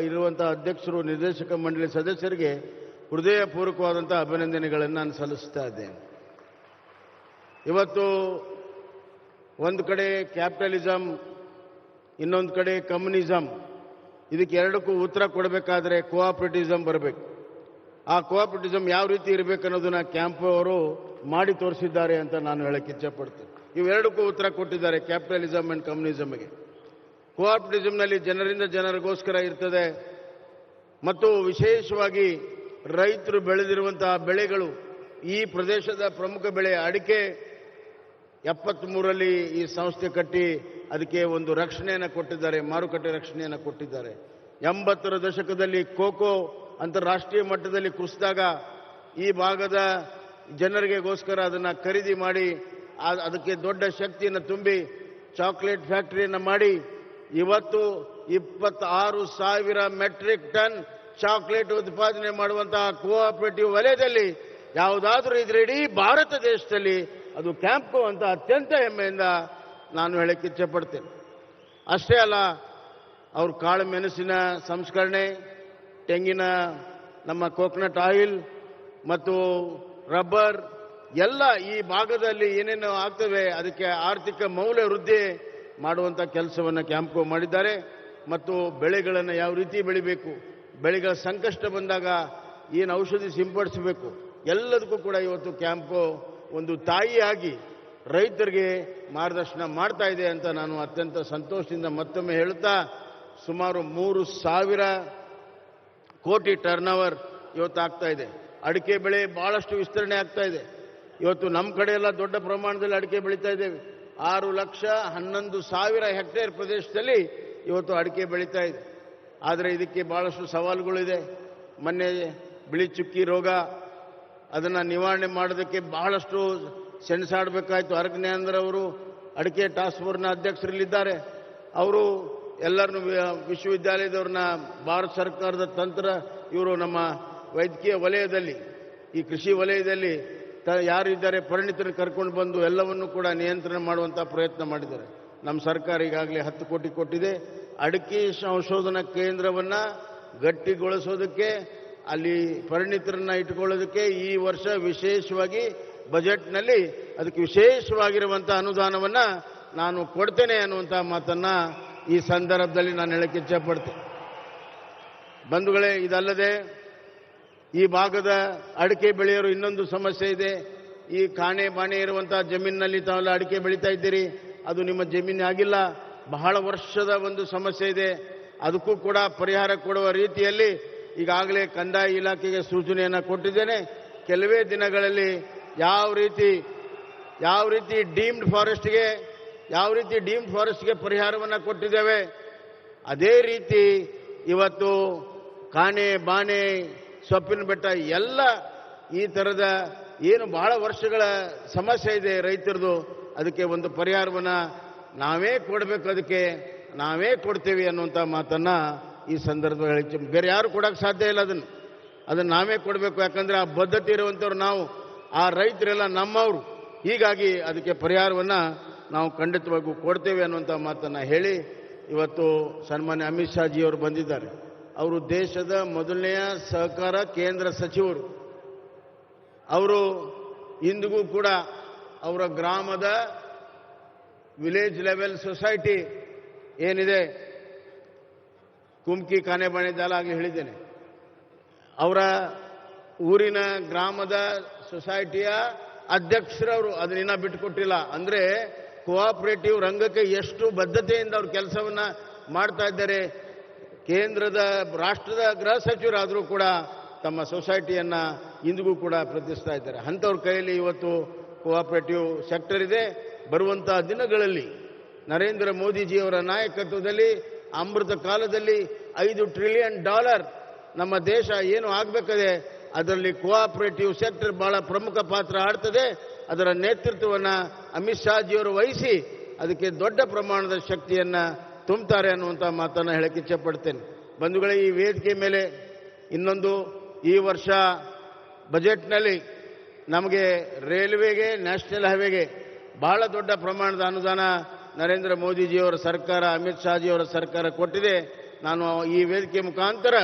ಇರುವಂಥ ಅಧ್ಯಕ್ಷರು, ನಿರ್ದೇಶಕ ಮಂಡಳಿ ಸದಸ್ಯರಿಗೆ ಹೃದಯಪೂರ್ವಕವಾದಂಥ ಅಭಿನಂದನೆಗಳನ್ನು ನಾನು ಸಲ್ಲಿಸ್ತಾ ಇದ್ದೇನೆ. ಇವತ್ತು ಒಂದು ಕಡೆ ಕ್ಯಾಪಿಟಲಿಸಮ್, ಇನ್ನೊಂದು ಕಡೆ ಕಮ್ಯುನಿಸಮ್, ಇದಕ್ಕೆ ಎರಡಕ್ಕೂ ಉತ್ತರ ಕೊಡಬೇಕಾದ್ರೆ ಕೋಆಪರೇಟಿಸಮ್ ಬರಬೇಕು. ಆ ಕೋಆಪರೇಟಿಸಮ್ ಯಾವ ರೀತಿ ಇರಬೇಕು ಅನ್ನೋದನ್ನ ಕ್ಯಾಂಪ್ ಅವರು ಮಾಡಿ ತೋರಿಸಿದ್ದಾರೆ ಅಂತ ನಾನು ಹೇಳಕ್ಕೆ ಇಚ್ಛೆಪಡ್ತೇನೆ. ಇವೆರಡಕ್ಕೂ ಉತ್ತರ ಕೊಟ್ಟಿದ್ದಾರೆ, ಕ್ಯಾಪಿಟಲಿಸಮ್ ಆ್ಯಂಡ್ ಕಮ್ಯುನಿಸಮ್ಗೆ. ಕೋಆಪರೇಟಿಸಮ್ನಲ್ಲಿ ಜನರಿಂದ ಜನರಿಗೋಸ್ಕರ ಇರ್ತದೆ, ಮತ್ತು ವಿಶೇಷವಾಗಿ ರೈತರು ಬೆಳೆದಿರುವಂತಹ ಬೆಳೆಗಳು, ಈ ಪ್ರದೇಶದ ಪ್ರಮುಖ ಬೆಳೆ ಅಡಿಕೆ 73ರಲ್ಲಿ ಈ ಸಂಸ್ಥೆ ಕಟ್ಟಿ ಅದಕ್ಕೆ ಒಂದು ರಕ್ಷಣೆಯನ್ನು ಕೊಟ್ಟಿದ್ದಾರೆ, ಮಾರುಕಟ್ಟೆ ರಕ್ಷಣೆಯನ್ನು ಕೊಟ್ಟಿದ್ದಾರೆ. 80ರ ದಶಕದಲ್ಲಿ ಕೋಕೋ ಅಂತಾರಾಷ್ಟ್ರೀಯ ಮಟ್ಟದಲ್ಲಿ ಕುಸಿದಾಗ ಈ ಭಾಗದ ಜನರಿಗೆಗೋಸ್ಕರ ಅದನ್ನು ಖರೀದಿ ಮಾಡಿ ಅದಕ್ಕೆ ದೊಡ್ಡ ಶಕ್ತಿಯನ್ನು ತುಂಬಿ ಚಾಕ್ಲೇಟ್ ಫ್ಯಾಕ್ಟರಿಯನ್ನು ಮಾಡಿ ಇವತ್ತು 26,000 ಮೆಟ್ರಿಕ್ ಟನ್ ಚಾಕ್ಲೇಟ್ ಉತ್ಪಾದನೆ ಮಾಡುವಂತಹ ಕೋಆಪರೇಟಿವ್ ವಲಯದಲ್ಲಿ ಯಾವುದಾದ್ರೂ ಇದ್ರೆ ಇಡೀ ಭಾರತ ದೇಶದಲ್ಲಿ ಅದು ಕ್ಯಾಂಪ್ಕೋ ಅಂತ ಅತ್ಯಂತ ಹೆಮ್ಮೆಯಿಂದ ನಾನು ಹೇಳಕ್ಕೆ ಇಚ್ಛೆಪಡ್ತೇನೆ. ಅಷ್ಟೇ ಅಲ್ಲ, ಅವರು ಕಾಳು ಮೆಣಸಿನ ಸಂಸ್ಕರಣೆ, ತೆಂಗಿನ ನಮ್ಮ ಕೋಕೋನಟ್ ಆಯಿಲ್ ಮತ್ತು ರಬ್ಬರ್ ಎಲ್ಲ ಈ ಭಾಗದಲ್ಲಿ ಏನೇನು ಆಗ್ತವೆ ಅದಕ್ಕೆ ಆರ್ಥಿಕ ಮೌಲ್ಯ ವೃದ್ಧಿ ಮಾಡುವಂಥ ಕೆಲಸವನ್ನು ಕ್ಯಾಂಪ್ಕೋ ಮಾಡಿದ್ದಾರೆ. ಮತ್ತು ಬೆಳೆಗಳನ್ನು ಯಾವ ರೀತಿ ಬೆಳಿಬೇಕು, ಬೆಳೆಗಳ ಸಂಕಷ್ಟ ಬಂದಾಗ ಏನು ಔಷಧಿ ಸಿಂಪಡಿಸಬೇಕು, ಎಲ್ಲದಕ್ಕೂ ಕೂಡ ಇವತ್ತು ಕ್ಯಾಂಪ್ಕೋ ಒಂದು ತಾಯಿಯಾಗಿ ರೈತರಿಗೆ ಮಾರ್ಗದರ್ಶನ ಮಾಡ್ತಾ ಇದೆ ಅಂತ ನಾನು ಅತ್ಯಂತ ಸಂತೋಷದಿಂದ ಮತ್ತೊಮ್ಮೆ ಹೇಳುತ್ತಾ, ಸುಮಾರು 3,000 ಕೋಟಿ ಟರ್ನ್ ಓವರ್ ಇವತ್ತು ಆಗ್ತಾ ಇದೆ. ಅಡಿಕೆ ಬೆಳೆ ಬಹಳಷ್ಟು ವಿಸ್ತರಣೆ ಆಗ್ತಾ ಇದೆ. ಇವತ್ತು ನಮ್ಮ ಕಡೆ ಎಲ್ಲ ದೊಡ್ಡ ಪ್ರಮಾಣದಲ್ಲಿ ಅಡಿಕೆ ಬೆಳೀತಾ ಇದ್ದೇವೆ. 6,11,000 ಹೆಕ್ಟೇರ್ ಪ್ರದೇಶದಲ್ಲಿ ಇವತ್ತು ಅಡಿಕೆ ಬೆಳೀತಾ ಇದೆ. ಆದರೆ ಇದಕ್ಕೆ ಬಹಳಷ್ಟು ಸವಾಲುಗಳಿದೆ. ಮೊನ್ನೆ ಬಿಳಿ ಚುಕ್ಕಿ ರೋಗ ಅದನ್ನು ನಿವಾರಣೆ ಮಾಡೋದಕ್ಕೆ ಬಹಳಷ್ಟು ಸೆಣಸಾಡಬೇಕಾಯಿತು. ಅರಕನ್ಯಾಂದ್ರ ಅವರು ಅಡಿಕೆ ಟಾಸ್ಕ್ ಫೋರ್ಸ್ನ ಅಧ್ಯಕ್ಷರಲ್ಲಿದ್ದಾರೆ. ಅವರು ಎಲ್ಲರನ್ನು ವಿಶ್ವವಿದ್ಯಾಲಯದವ್ರನ್ನ ಭಾರತ ಸರ್ಕಾರದ ತಂತ್ರ ಇವರು ನಮ್ಮ ವೈದ್ಯಕೀಯ ವಲಯದಲ್ಲಿ ಈ ಕೃಷಿ ವಲಯದಲ್ಲಿ ಯಾರು ಇದ್ದಾರೆ ಪರಿಣಿತರನ್ನು ಕರ್ಕೊಂಡು ಬಂದು ಎಲ್ಲವನ್ನು ಕೂಡ ನಿಯಂತ್ರಣ ಮಾಡುವಂಥ ಪ್ರಯತ್ನ ಮಾಡಿದ್ದಾರೆ. ನಮ್ಮ ಸರ್ಕಾರ ಈಗಾಗಲೇ 10 ಕೋಟಿ ಕೊಟ್ಟಿದೆ. ಅಡಿಕೆ ಸಂಶೋಧನಾ ಕೇಂದ್ರವನ್ನು ಗಟ್ಟಿಗೊಳಿಸೋದಕ್ಕೆ ಅಲ್ಲಿ ಪರಿಣಿತರನ್ನ ಇಟ್ಕೊಳ್ಳೋದಕ್ಕೆ ಈ ವರ್ಷ ವಿಶೇಷವಾಗಿ ಬಜೆಟ್ನಲ್ಲಿ ಅದಕ್ಕೆ ವಿಶೇಷವಾಗಿರುವಂಥ ಅನುದಾನವನ್ನು ನಾನು ಕೊಡ್ತೇನೆ ಅನ್ನುವಂಥ ಮಾತನ್ನು ಈ ಸಂದರ್ಭದಲ್ಲಿ ನಾನು ಹೇಳಕ್ಕೆ ಇಚ್ಛೆಪಡ್ತೇನೆ. ಬಂಧುಗಳೇ, ಇದಲ್ಲದೆ ಈ ಭಾಗದ ಅಡಿಕೆ ಬೆಳೆಯೋರು ಇನ್ನೊಂದು ಸಮಸ್ಯೆ ಇದೆ. ಈ ಕಾಣೆ ಬಾಣೆ ಇರುವಂತಹ ಜಮೀನಿನಲ್ಲಿ ತಾವೆಲ್ಲ ಅಡಿಕೆ ಬೆಳೀತಾ ಇದ್ದೀರಿ, ಅದು ನಿಮ್ಮ ಜಮೀನು ಆಗಿಲ್ಲ. ಬಹಳ ವರ್ಷದ ಒಂದು ಸಮಸ್ಯೆ ಇದೆ. ಅದಕ್ಕೂ ಕೂಡ ಪರಿಹಾರ ಕೊಡುವ ರೀತಿಯಲ್ಲಿ ಈಗಾಗಲೇ ಕಂದಾಯ ಇಲಾಖೆಗೆ ಸೂಚನೆಯನ್ನು ಕೊಟ್ಟಿದ್ದೇನೆ. ಕೆಲವೇ ದಿನಗಳಲ್ಲಿ ಯಾವ ರೀತಿ ಡೀಮ್ಡ್ ಫಾರೆಸ್ಟ್ಗೆ ಪರಿಹಾರವನ್ನು ಕೊಟ್ಟಿದ್ದೇವೆ, ಅದೇ ರೀತಿ ಇವತ್ತು ಕಾಣೆ ಬಾಣೆ ಸೊಪ್ಪಿನ ಬೆಟ್ಟ ಎಲ್ಲ ಈ ಥರದ ಏನು ಬಹಳ ವರ್ಷಗಳ ಸಮಸ್ಯೆ ಇದೆ ರೈತರದು, ಅದಕ್ಕೆ ಒಂದು ಪರಿಹಾರವನ್ನು ನಾವೇ ಕೊಡಬೇಕು, ಅದಕ್ಕೆ ನಾವೇ ಕೊಡ್ತೇವೆ ಅನ್ನುವಂಥ ಮಾತನ್ನು ಈ ಸಂದರ್ಭದಲ್ಲಿ ಬೇರೆ ಯಾರು ಕೊಡೋಕ್ಕೆ ಸಾಧ್ಯ ಇಲ್ಲ. ಅದನ್ನು ನಾವೇ ಕೊಡಬೇಕು. ಯಾಕಂದರೆ ಆ ಬದ್ಧತೆ ಇರುವಂಥವ್ರು ನಾವು, ಆ ರೈತರೆಲ್ಲ ನಮ್ಮವರು. ಹೀಗಾಗಿ ಅದಕ್ಕೆ ಪರಿಹಾರವನ್ನು ನಾವು ಖಂಡಿತವಾಗಿಯೂ ಕೊಡ್ತೇವೆ ಅನ್ನುವಂಥ ಮಾತನ್ನು ಹೇಳಿ, ಇವತ್ತು ಸನ್ಮಾನ್ಯ ಅಮಿತ್ ಶಾ ಜಿಯವರು ಬಂದಿದ್ದಾರೆ. ಅವರು ದೇಶದ ಮೊದಲನೆಯ ಸಹಕಾರ ಕೇಂದ್ರ ಸಚಿವರು. ಅವರು ಇಂದಿಗೂ ಕೂಡ ಅವರ ಗ್ರಾಮದ ವಿಲೇಜ್ ಲೆವೆಲ್ ಸೊಸೈಟಿ ಏನಿದೆ, ಕುಮ್ಕಿ ಕಾನೆಬಾಣೆ ಜಾಲ ಆಗಲಿ ಹೇಳಿದ್ದೇನೆ, ಅವರ ಊರಿನ ಗ್ರಾಮದ ಸೊಸೈಟಿಯ ಅಧ್ಯಕ್ಷರವರು ಅದನ್ನ ಬಿಟ್ಟುಕೊಟ್ಟಿಲ್ಲ. ಅಂದರೆ ಕೋಆಪರೇಟಿವ್ ರಂಗಕ್ಕೆ ಎಷ್ಟು ಬದ್ಧತೆಯಿಂದ ಅವರು ಕೆಲಸವನ್ನು ಮಾಡ್ತಾ ಇದ್ದಾರೆ. ರಾಷ್ಟ್ರದ ಗೃಹ ಸಚಿವರಾದರೂ ಕೂಡ ತಮ್ಮ ಸೊಸೈಟಿಯನ್ನು ಇಂದಿಗೂ ಕೂಡ ಪ್ರತಿಷ್ಠಿಸ್ತಾ ಇದ್ದಾರೆ. ಅಂಥವ್ರ ಕೈಯಲ್ಲಿ ಇವತ್ತು ಕೋಆಪರೇಟಿವ್ ಸೆಕ್ಟರ್ ಇದೆ. ಬರುವಂಥ ದಿನಗಳಲ್ಲಿ ನರೇಂದ್ರ ಮೋದಿಜಿಯವರ ನಾಯಕತ್ವದಲ್ಲಿ ಅಮೃತ ಕಾಲದಲ್ಲಿ $5 ಟ್ರಿಲಿಯನ್ ನಮ್ಮ ದೇಶ ಏನು ಆಗಬೇಕದೆ, ಅದರಲ್ಲಿ ಕೋಆಪರೇಟಿವ್ ಸೆಕ್ಟರ್ ಬಹಳ ಪ್ರಮುಖ ಪಾತ್ರ ಆಡ್ತದೆ. ಅದರ ನೇತೃತ್ವವನ್ನು ಅಮಿತ್ ಶಾ ಜಿಯವರು ವಹಿಸಿ ಅದಕ್ಕೆ ದೊಡ್ಡ ಪ್ರಮಾಣದ ಶಕ್ತಿಯನ್ನು ತುಂಬುತ್ತಾರೆ ಅನ್ನುವಂಥ ಮಾತನ್ನು ಹೇಳಕ್ಕೆ ಇಚ್ಛೆಪಡ್ತೇನೆ. ಬಂಧುಗಳೇ, ಈ ವೇದಿಕೆ ಮೇಲೆ ಇನ್ನೊಂದು, ಈ ವರ್ಷ ಬಜೆಟ್ನಲ್ಲಿ ನಮಗೆ ರೈಲ್ವೆಗೆ, ನ್ಯಾಷನಲ್ ಹೈವೇಗೆ ಬಹಳ ದೊಡ್ಡ ಪ್ರಮಾಣದ ಅನುದಾನ ನರೇಂದ್ರ ಮೋದಿಜಿಯವರ ಸರ್ಕಾರ, ಅಮಿತ್ ಶಾ ಜಿಯವರ ಸರ್ಕಾರ ಕೊಟ್ಟಿದೆ. ನಾನು ಈ ವೇದಿಕೆ ಮುಖಾಂತರ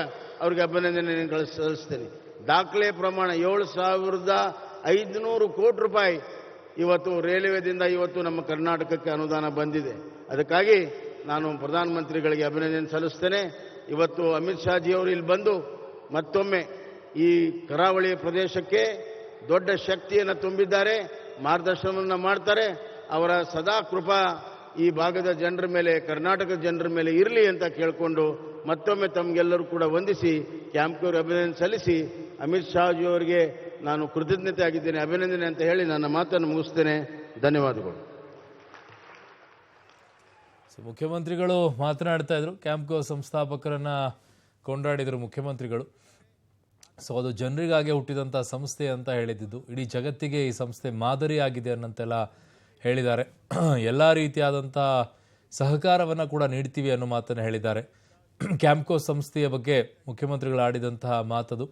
ಅವರಿಗೆ ಅಭಿನಂದನೆ ಸಲ್ಲಿಸ್ತೇನೆ. ದಾಖಲೆ ಪ್ರಮಾಣ 7,500 ಕೋಟಿ ರೂಪಾಯಿ ಇವತ್ತು ರೈಲ್ವೆದಿಂದ ಇವತ್ತು ನಮ್ಮ ಕರ್ನಾಟಕಕ್ಕೆ ಅನುದಾನ ಬಂದಿದೆ. ಅದಕ್ಕಾಗಿ ನಾನು ಪ್ರಧಾನಮಂತ್ರಿಗಳಿಗೆ ಅಭಿನಂದನೆ ಸಲ್ಲಿಸ್ತೇನೆ. ಇವತ್ತು ಅಮಿತ್ ಶಾ ಜಿಯವರು ಇಲ್ಲಿ ಬಂದು ಮತ್ತೊಮ್ಮೆ ಈ ಕರಾವಳಿ ಪ್ರದೇಶಕ್ಕೆ ದೊಡ್ಡ ಶಕ್ತಿಯನ್ನು ತುಂಬಿದ್ದಾರೆ, ಮಾರ್ಗದರ್ಶನವನ್ನು ಮಾಡ್ತಾರೆ. ಅವರ ಸದಾ ಕೃಪಾ ಈ ಭಾಗದ ಜನರ ಮೇಲೆ, ಕರ್ನಾಟಕದ ಜನರ ಮೇಲೆ ಇರಲಿ ಅಂತ ಕೇಳಿಕೊಂಡು ಮತ್ತೊಮ್ಮೆ ತಮಗೆಲ್ಲರೂ ಕೂಡ ವಂದಿಸಿ ಕ್ಯಾಂಪ್ಗೆ ಅಭಿನಂದನೆ ಸಲ್ಲಿಸಿ ಅಮಿತ್ ಶಾ ಜಿಯವರಿಗೆ ನಾನು ಕೃತಜ್ಞತೆ ಆಗಿದ್ದೇನೆ, ಅಭಿನಂದನೆ ಅಂತ ಹೇಳಿ ನನ್ನ ಮಾತನ್ನು ಮುಗಿಸ್ತೇನೆ. ಧನ್ಯವಾದಗಳು. ಮುಖ್ಯಮಂತ್ರಿಗಳು ಮಾತನಾಡ್ತಾ ಇದ್ರು, ಕ್ಯಾಂಪ್ಗೋ ಸಂಸ್ಥಾಪಕರನ್ನ ಕೊಂಡಾಡಿದರು ಮುಖ್ಯಮಂತ್ರಿಗಳು. ಸೊ ಅದು ಜನರಿಗಾಗೆ ಹುಟ್ಟಿದಂಥ ಸಂಸ್ಥೆ ಅಂತ ಹೇಳಿದ್ದು, ಇಡೀ ಜಗತ್ತಿಗೆ ಈ ಸಂಸ್ಥೆ ಮಾದರಿ ಆಗಿದೆ ಅನ್ನಂತೆಲ್ಲ ಹೇಳಿದ್ದಾರೆ. ಎಲ್ಲ ರೀತಿಯಾದಂಥ ಸಹಕಾರವನ್ನು ಕೂಡ ನೀಡ್ತೀವಿ ಅನ್ನೋ ಮಾತನ್ನು ಹೇಳಿದ್ದಾರೆ. ಕ್ಯಾಂಪ್ಕೋ ಸಂಸ್ಥೆಯ ಬಗ್ಗೆ ಮುಖ್ಯಮಂತ್ರಿಗಳು ಆಡಿದಂತಹ ಮಾತದು.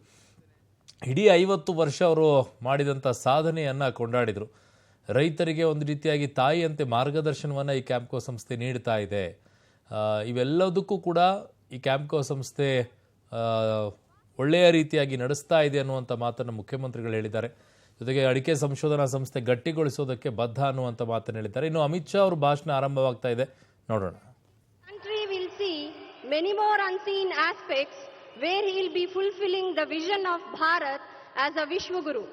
ಇಡೀ 50 ವರ್ಷ ಅವರು ಮಾಡಿದಂಥ ಸಾಧನೆಯನ್ನು ಕೊಂಡಾಡಿದರು. ರೈತರಿಗೆ ಒಂದು ರೀತಿಯಾಗಿ ತಾಯಿಯಂತೆ ಮಾರ್ಗದರ್ಶನವನ್ನು ಈ ಕ್ಯಾಂಪ್ಕೋ ಸಂಸ್ಥೆ ನೀಡ್ತಾ ಇದೆ. ಇವೆಲ್ಲದಕ್ಕೂ ಕೂಡ ಈ ಕ್ಯಾಂಪ್ಕೋ ಸಂಸ್ಥೆ ಒಳ್ಳೆಯ ರೀತಿಯಾಗಿ ನಡೆಸ್ತಾ ಇದೆ ಅನ್ನುವಂಥ ಮಾತನ್ನು ಮುಖ್ಯಮಂತ್ರಿಗಳು ಹೇಳಿದ್ದಾರೆ. ಜೊತೆಗೆ ಅಡಿಕೆ ಸಂಶೋಧನಾ ಸಂಸ್ಥೆ ಗಟ್ಟಿಗೊಳಿಸೋದಕ್ಕೆ ಬದ್ಧ ಅನ್ನುವಂಥ ಮಾತನ್ನು ಹೇಳಿದ್ದಾರೆ. ಇನ್ನು ಅಮಿತ್ ಶಾ ಅವರು ಭಾಷಣ ಆರಂಭವಾಗ್ತಾ ಇದೆ, ನೋಡೋಣ. Country will see many more unseen aspects where he will be fulfilling the vision of Bharat as a Vishwaguru.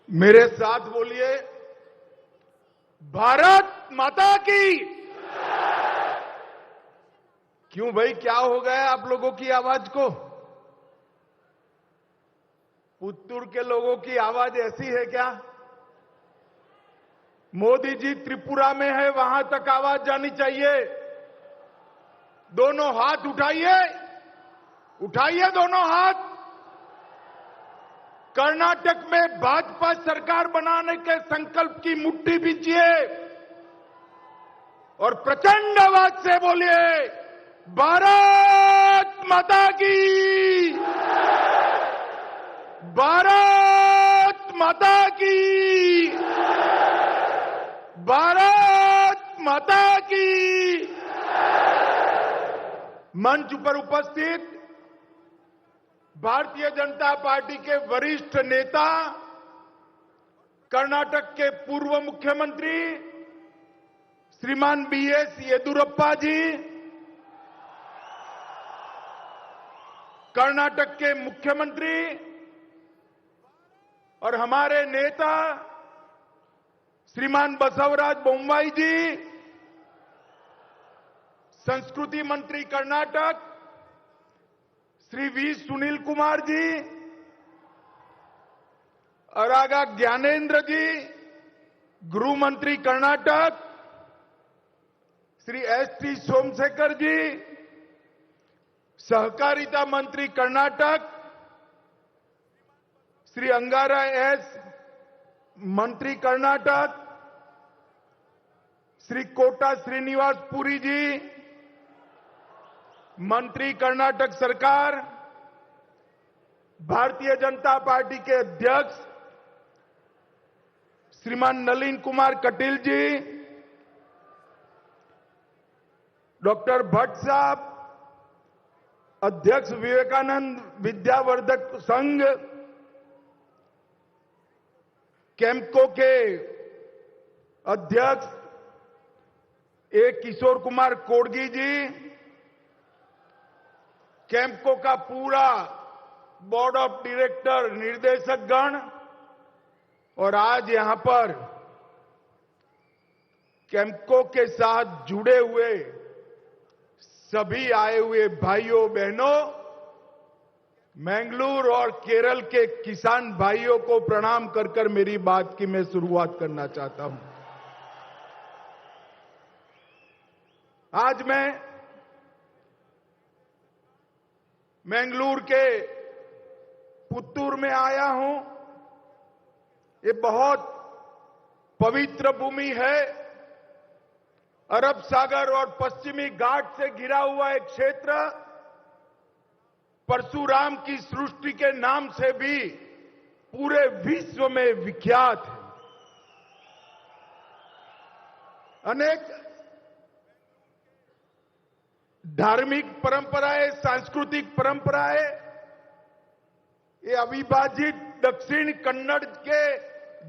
मेरे साथ बोलिए, भारत माता की। क्यों भाई, क्या हो गया आप लोगों की आवाज को? पुत्तूर के लोगों की आवाज ऐसी है क्या? मोदी जी त्रिपुरा में है, वहां तक आवाज जानी चाहिए। दोनों हाथ उठाइए, उठाइए दोनों हाथ। कर्नाटक में भाजपा सरकार बनाने के संकल्प की मुट्ठी बींचिए और प्रचंड आवाज से बोलिए, भारत माता की, भारत माता की, भारत माता की। मंच पर उपस्थित भारतीय जनता पार्टी के वरिष्ठ नेता, कर्नाटक के पूर्व मुख्यमंत्री श्रीमान बीएस येदुरप्पा जी, कर्नाटक के मुख्यमंत्री और हमारे नेता श्रीमान बसवराज बोम्माई जी, संस्कृति मंत्री कर्नाटक श्री वी सुनील कुमार जी, अरागा ज्ञानेंद्र जी, गृह मंत्री कर्नाटक श्री एस.टी. सोमशेखर जी, सहकारिता मंत्री कर्नाटक श्री अंगारा एस, मंत्री कर्नाटक श्री कोटा श्रीनिवास पुरी जी, मंत्री कर्नाटक सरकार, भारतीय जनता पार्टी के अध्यक्ष श्रीमान नलिन कुमार कटील जी, डॉक्टर भट्ट साहब, अध्यक्ष विवेकानंद विद्यावर्धक संघ, कैम्पको के अध्यक्ष ए किशोर कुमार कोडगी जी, कैम्पको का पूरा बोर्ड ऑफ डायरेक्टर, निर्देशक गण और आज यहां पर कैम्पको के साथ जुड़े हुए सभी आए हुए भाइयों बहनों, मैंगलोर और केरल के किसान भाइयों को प्रणाम कर कर मेरी बात की मैं शुरुआत करना चाहता हूं। आज मैं मैंगलोर के पुत्तूर में आया हूं। ये बहुत पवित्र भूमि है। अरब सागर और पश्चिमी घाट से घिरा हुआ एक क्षेत्र परशुराम की सृष्टि के नाम से भी पूरे विश्व में विख्यात है। अनेक धार्मिक परंपराएं, सांस्कृतिक परंपराएं ये अविभाजित दक्षिण कन्नड़ के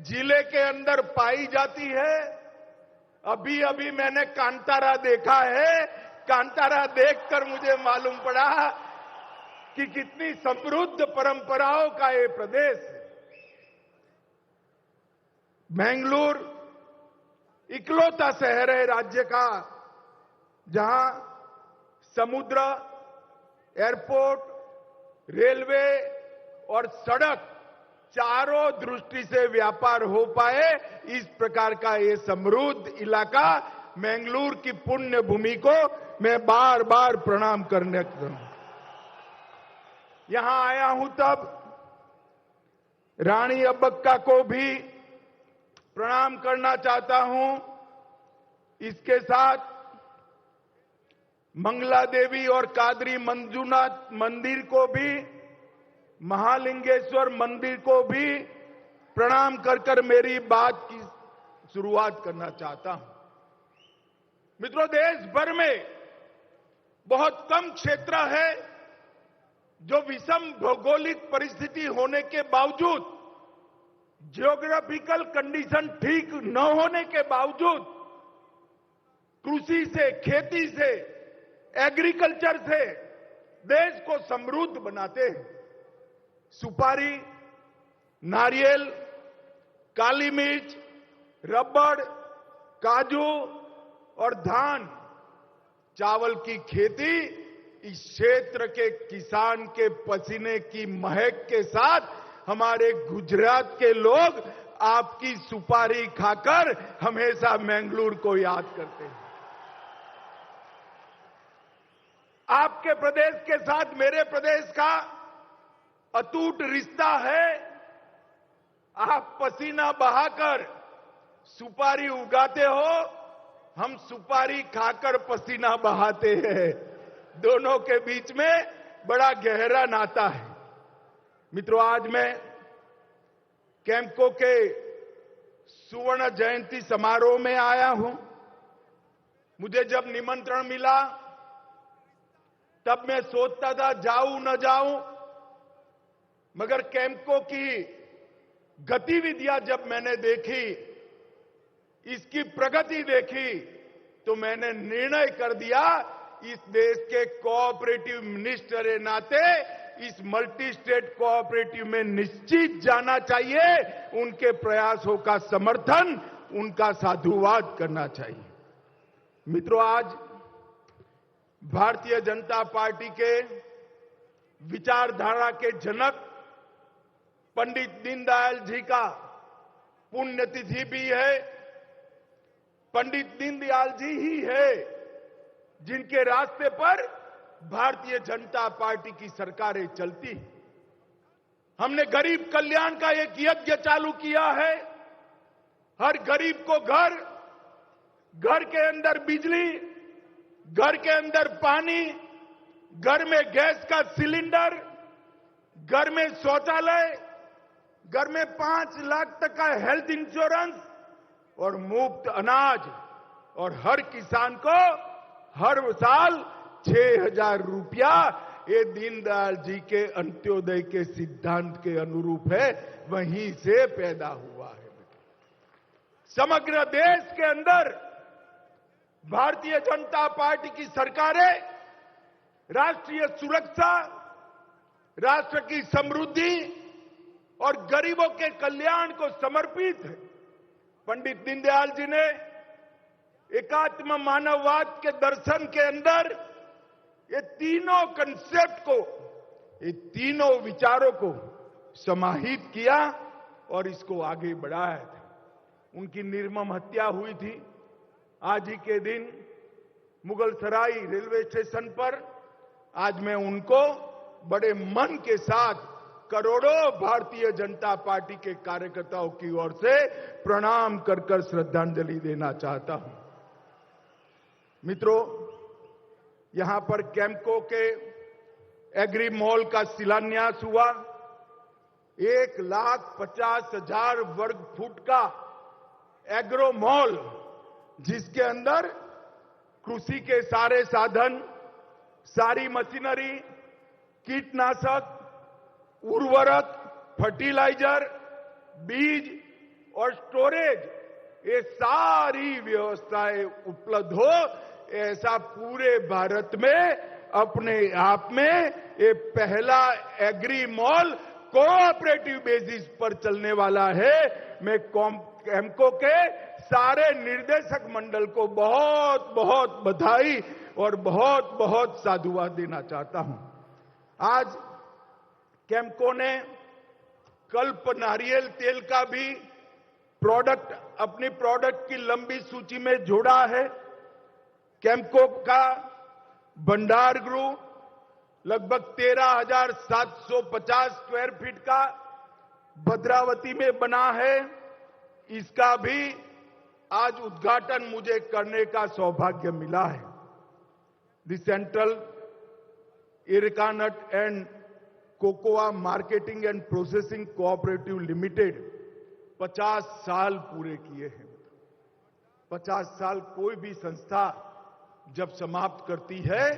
जिले के अंदर पाई जाती है। अभी अभी मैंने कांतारा देखा है। कांतारा देखकर मुझे मालूम पड़ा कि कितनी समृद्ध परंपराओं का ये प्रदेश है। मैंगलोर इकलौता शहर है राज्य का जहां समुद्र, एयरपोर्ट, रेलवे और सड़क चारों दृष्टि से व्यापार हो पाए। इस प्रकार का ये समृद्ध इलाका मैंगलोर की पुण्य भूमि को मैं बार बार प्रणाम करने यहां आया हूं। तब रानी अब्बक्का को भी प्रणाम करना चाहता हूं। इसके साथ मंगला देवी और कादरी मंजूनाथ मंदिर को भी, महालिंगेश्वर मंदिर को भी प्रणाम कर कर मेरी बात की शुरुआत करना चाहता हूं। मित्रों, देश भर में बहुत कम क्षेत्र है जो विषम भौगोलिक परिस्थिति होने के बावजूद, जियोग्राफिकल कंडीशन ठीक न होने के बावजूद कृषि से, खेती से, एग्रीकल्चर से देश को समृद्ध बनाते हैं। सुपारी, नारियल, काली मिर्च, रबड़, काजू और धान, चावल की खेती इस क्षेत्र के किसान के पसीने की महक के साथ हमारे गुजरात के लोग आपकी सुपारी खाकर हमेशा मैंगलोर को याद करते हैं। आपके प्रदेश के साथ मेरे प्रदेश का अटूट रिश्ता है। आप पसीना बहाकर सुपारी उगाते हो, हम सुपारी खाकर पसीना बहाते हैं। दोनों के बीच में बड़ा गहरा नाता है। मित्रों, आज मैं कैम्पको के सुवर्ण जयंती समारोह में आया हूं। मुझे जब निमंत्रण मिला तब मैं सोचता था जाऊं न जाऊं, मगर कैम्पको की गतिविधियां जब मैंने देखी, इसकी प्रगति देखी, तो मैंने निर्णय कर दिया इस देश के कोऑपरेटिव मिनिस्टर के नाते इस मल्टी स्टेट कोऑपरेटिव में निश्चित जाना चाहिए। उनके प्रयासों का समर्थन, उनका साधुवाद करना चाहिए। मित्रों, आज भारतीय जनता पार्टी के विचारधारा के जनक पंडित दीनदयाल जी का पुण्यतिथि भी है। पंडित दीनदयाल जी ही है जिनके रास्ते पर भारतीय जनता पार्टी की सरकारें चलती। हमने गरीब कल्याण का एक यज्ञ चालू किया है। हर गरीब को घर, घर के अंदर बिजली, घर के अंदर पानी, घर में गैस का सिलेंडर, घर में शौचालय, घर में 5 लाख तक का हेल्थ इंश्योरेंस और मुफ्त अनाज, और हर किसान को हर साल 6,000 रुपया, ये दीनदयाल जी के अंत्योदय के सिद्धांत के अनुरूप है, वहीं से पैदा हुआ है। समग्र देश के अंदर भारतीय जनता पार्टी की सरकारें राष्ट्रीय सुरक्षा, राष्ट्र की समृद्धि और गरीबों के कल्याण को समर्पित है। पंडित दीनदयाल जी ने एकात्म मानववाद के दर्शन के अंदर ये तीनों कंसेप्ट को, ये तीनों विचारों को समाहित किया और इसको आगे बढ़ाया था। उनकी निर्मम हत्या हुई थी आज ही के दिन मुगलसराय रेलवे स्टेशन पर। आज मैं उनको बड़े मन के साथ करोड़ों भारतीय जनता पार्टी के कार्यकर्ताओं की ओर से प्रणाम कर कर श्रद्धांजलि देना चाहता हूं। मित्रों, यहां पर कैम्पको के एग्री मॉल का शिलान्यास हुआ। 1,50,000 वर्ग फुट का एग्रो मॉल, जिसके अंदर कृषि के सारे साधन, सारी मशीनरी, कीटनाशक, उर्वरक, फर्टिलाइजर, बीज और स्टोरेज, ये सारी व्यवस्थाएं उपलब्ध हो, ऐसा पूरे भारत में अपने आप में ये पहला एग्री मॉल कोऑपरेटिव बेसिस पर चलने वाला है। मैं कैम्पको के सारे निर्देशक मंडल को बहुत बहुत बधाई और बहुत बहुत साधुवाद देना चाहता हूं। आज कैम्पको ने कल्प नारियल तेल का भी प्रोडक्ट अपनी प्रोडक्ट की लंबी सूची में जोड़ा है। कैम्पको का भंडार गृह लगभग 13,750 स्क्वायर फीट का भद्रावती में बना है। इसका भी आज उद्घाटन मुझे करने का सौभाग्य मिला है। The central arecanut and cocoa marketing and processing cooperative limited 50 साल पूरे किए हैं। 50 साल कोई भी संस्था जब समाप्त करती है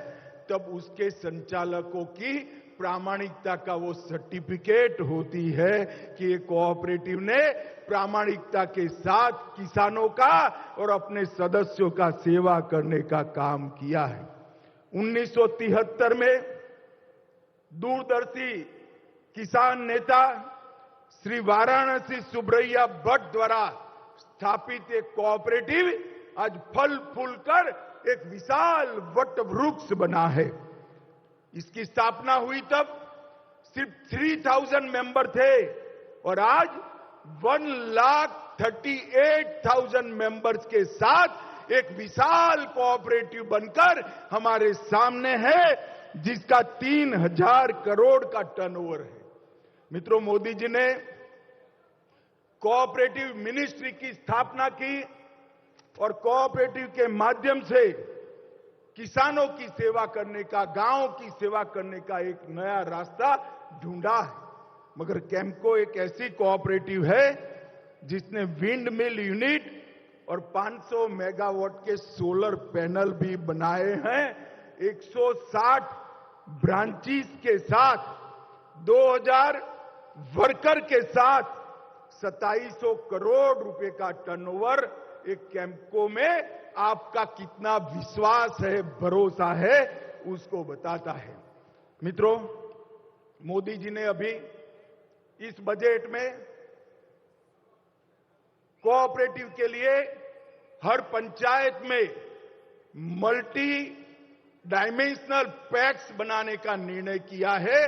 तब उसके संचालकों की प्रामाणिकता का वो सर्टिफिकेट होती है कि ये कोऑपरेटिव ने प्रामाणिकता के साथ किसानों का और अपने सदस्यों का सेवा करने का काम किया है। 1973 में दूरदर्शी किसान नेता श्री वाराणसी सुब्रैया भट्ट द्वारा स्थापित एक कोऑपरेटिव आज फल फूल कर एक विशाल वट वृक्ष बना है। इसकी स्थापना हुई तब सिर्फ 3000 मेंबर थे और आज 1,38,000 मेंबर्स के साथ एक विशाल कोऑपरेटिव बनकर हमारे सामने है, जिसका 3,000 करोड़ का टर्नओवर है। मित्रों, मोदी जी ने कोऑपरेटिव मिनिस्ट्री की स्थापना की और कोऑपरेटिव के माध्यम से किसानों की सेवा करने का, गांवों की सेवा करने का एक नया रास्ता ढूंढा है। मगर कैम्पको एक ऐसी कोऑपरेटिव है जिसने विंड मिल यूनिट और 500 मेगावाट के सोलर पैनल भी बनाए हैं। 160 ब्रांचेस के साथ 2000 वर्कर के साथ 2700 करोड़ रुपए का टर्नओवर एक कैम्पको में आपका कितना विश्वास है, भरोसा है, उसको बताता है। मित्रों, मोदी जी ने अभी इस बजट में कोऑपरेटिव के लिए हर पंचायत में मल्टी डायमेंशनल पैक्स बनाने का निर्णय किया है।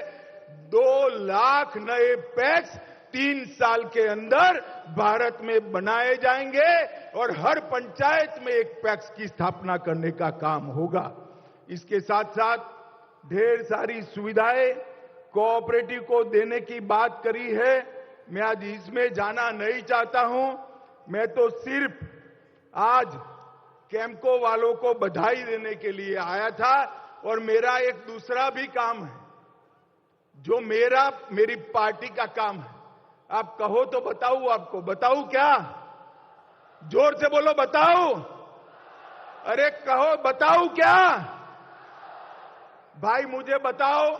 2 लाख नए पैक्स 3 साल के अंदर भारत में बनाए जाएंगे और हर पंचायत में एक पैक्स की स्थापना करने का काम होगा। इसके साथ साथ ढेर सारी सुविधाएं कोऑपरेटिव को देने की बात करी है। मैं आज इसमें जाना नहीं चाहता हूं। मैं तो सिर्फ आज कैम्पको वालों को बधाई देने के लिए आया था और मेरा एक दूसरा भी काम है जो मेरी पार्टी का काम है। आप कहो तो बताऊं, आपको बताऊं क्या? जोर से बोलो, बताऊं? अरे कहो, बताऊं क्या? भाई मुझे बताओ,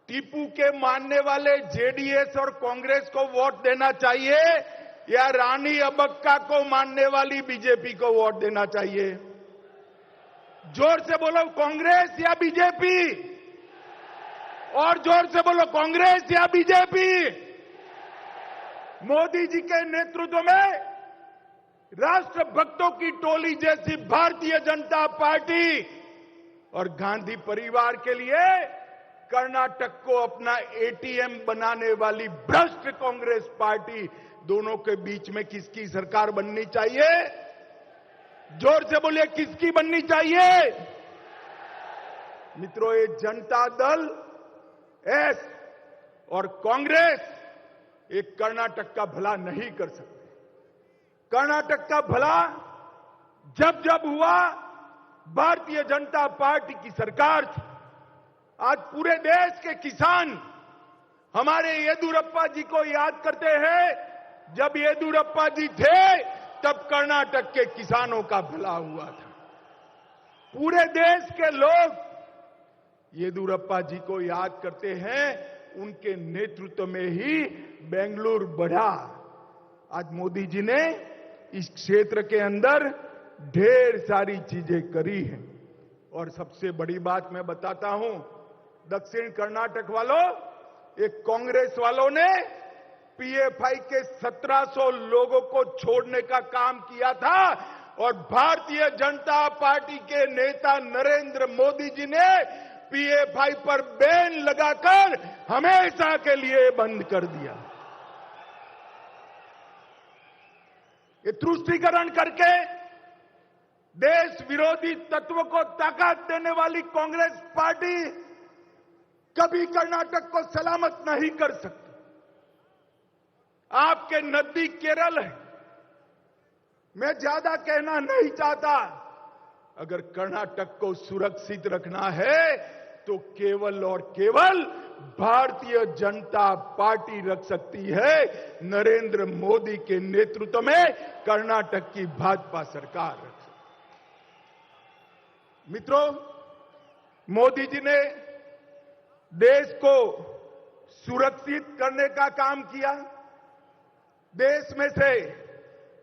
टीपू के मानने वाले जेडीएस और कांग्रेस को वोट देना चाहिए या रानी अबक्का को मानने वाली बीजेपी को वोट देना चाहिए? जोर से बोलो, कांग्रेस या बीजेपी? और जोर से बोलो, कांग्रेस या बीजेपी? मोदी जी के नेतृत्व में राष्ट्रभक्तों की टोली जैसी भारतीय जनता पार्टी और गांधी परिवार के लिए कर्नाटक को अपना एटीएम बनाने वाली भ्रष्ट कांग्रेस पार्टी, दोनों के बीच में किसकी सरकार बननी चाहिए? जोर से बोलिए, किसकी बननी चाहिए? मित्रों, ये जनता दल एस और कांग्रेस एक कर्नाटक का भला नहीं कर सकते। कर्नाटक का भला जब जब हुआ भारतीय जनता पार्टी की सरकार थी। आज पूरे देश के किसान हमारे येदुरप्पा जी को याद करते हैं। जब येदुरप्पा जी थे तब कर्नाटक के किसानों का भला हुआ था। पूरे देश के लोग येदुरप्पा जी को याद करते हैं। उनके नेतृत्व में ही बेंगलुरु बढ़ा। आज मोदी जी ने इस क्षेत्र के अंदर ढेर सारी चीजें करी हैं और सबसे बड़ी बात मैं बताता हूं, दक्षिण कर्नाटक वालों, एक कांग्रेस वालों ने पीएफआई के 1700 लोगों को छोड़ने का काम किया था और भारतीय जनता पार्टी के नेता नरेंद्र मोदी जी ने पीएफआई पर बैन लगाकर हमेशा के लिए बंद कर दिया। ये तुष्टीकरण करके देश विरोधी तत्व को ताकत देने वाली कांग्रेस पार्टी कभी कर्नाटक को सलामत नहीं कर सकती। आपके नजदीक केरल है। मैं ज्यादा कहना नहीं चाहता। अगर कर्नाटक को सुरक्षित रखना है तो केवल और केवल भारतीय जनता पार्टी रख सकती है। नरेंद्र मोदी के नेतृत्व में कर्नाटक की भाजपा सरकार रख सकती है। मित्रों, मोदी जी ने देश को सुरक्षित करने का काम किया। देश में से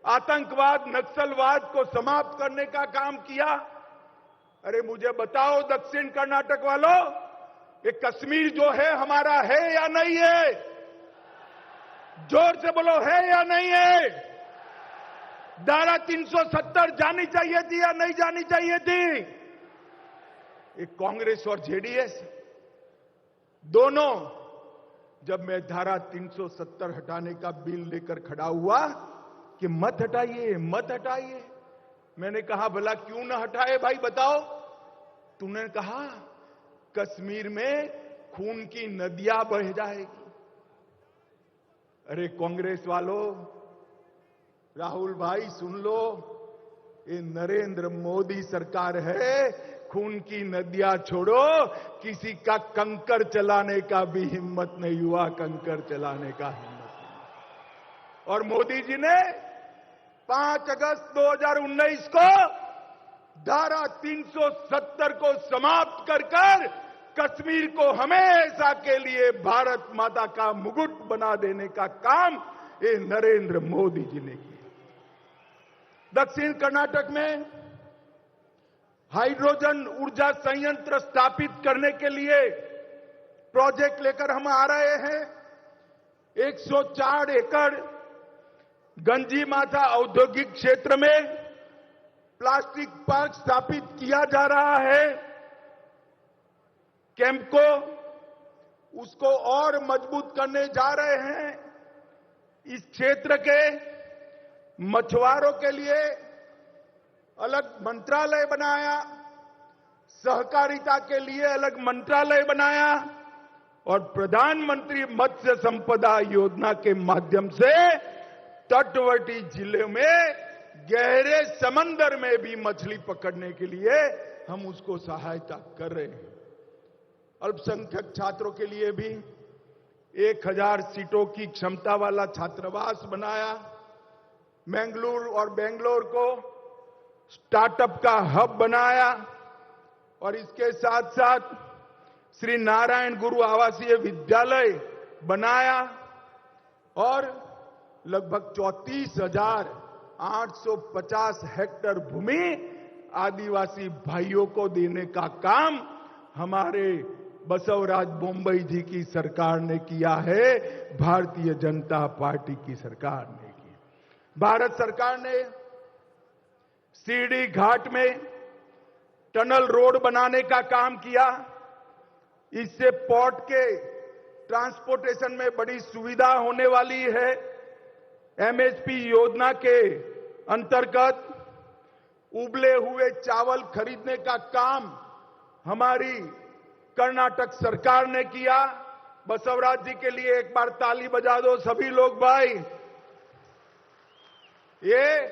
आतंकवाद, नक्सलवाद को समाप्त करने का काम किया। अरे मुझे बताओ दक्षिण कर्नाटक वालों, ये कश्मीर जो है हमारा है या नहीं है? जोर से बोलो, है या नहीं है? धारा 370 जानी चाहिए थी या नहीं जानी चाहिए थी? ये कांग्रेस और जेडीएस दोनों, जब मैं धारा 370 हटाने का बिल लेकर खड़ा हुआ कि मत हटाइए मत हटाइए, मैंने कहा भला क्यों ना हटाए भाई बताओ। तूने कहा कश्मीर में खून की नदियां बह जाएगी। अरे कांग्रेस वालों, राहुल भाई सुन लो, ये नरेंद्र मोदी सरकार है, खून की नदियां छोड़ो, किसी का कंकर चलाने का भी हिम्मत नहीं हुआ, कंकर चलाने का हिम्मत नहीं। और मोदी जी ने 5 अगस्त 2019 को धारा 370 को समाप्त कर कश्मीर को हमेशा के लिए भारत माता का मुकुट बना देने का काम ये नरेंद्र मोदी जी ने किया। दक्षिण कर्नाटक में हाइड्रोजन ऊर्जा संयंत्र स्थापित करने के लिए प्रोजेक्ट लेकर हम आ रहे हैं। 104 एकड़ गंजी माथा औद्योगिक क्षेत्र में प्लास्टिक पार्क स्थापित किया जा रहा है। कैंपको उसको और मजबूत करने जा रहे हैं। इस क्षेत्र के मछुआरों के लिए अलग मंत्रालय बनाया, सहकारिता के लिए अलग मंत्रालय बनाया और प्रधानमंत्री मत्स्य संपदा योजना के माध्यम से तटवर्ती जिले में गहरे समंदर में भी मछली पकड़ने के लिए हम उसको सहायता कर रहे हैं। अल्पसंख्यक छात्रों के लिए भी 1000 सीटों की क्षमता वाला छात्रावास बनाया। मैंगलोर और बेंगलोर को स्टार्टअप का हब बनाया और इसके साथ साथ श्री नारायण गुरु आवासीय विद्यालय बनाया और लगभग 34,850 हेक्टेयर भूमि आदिवासी भाइयों को देने का काम हमारे बसवराज बोम्बई जी की सरकार ने किया है, भारतीय जनता पार्टी की सरकार ने की। भारत सरकार ने सीढ़ी घाट में टनल रोड बनाने का काम किया। इससे पोर्ट के ट्रांसपोर्टेशन में बड़ी सुविधा होने वाली है। एमएसपी योजना के अंतर्गत उबले हुए चावल खरीदने का काम हमारी कर्नाटक सरकार ने किया। बसवराज जी के लिए एक बार ताली बजा दो सभी लोग भाई। ये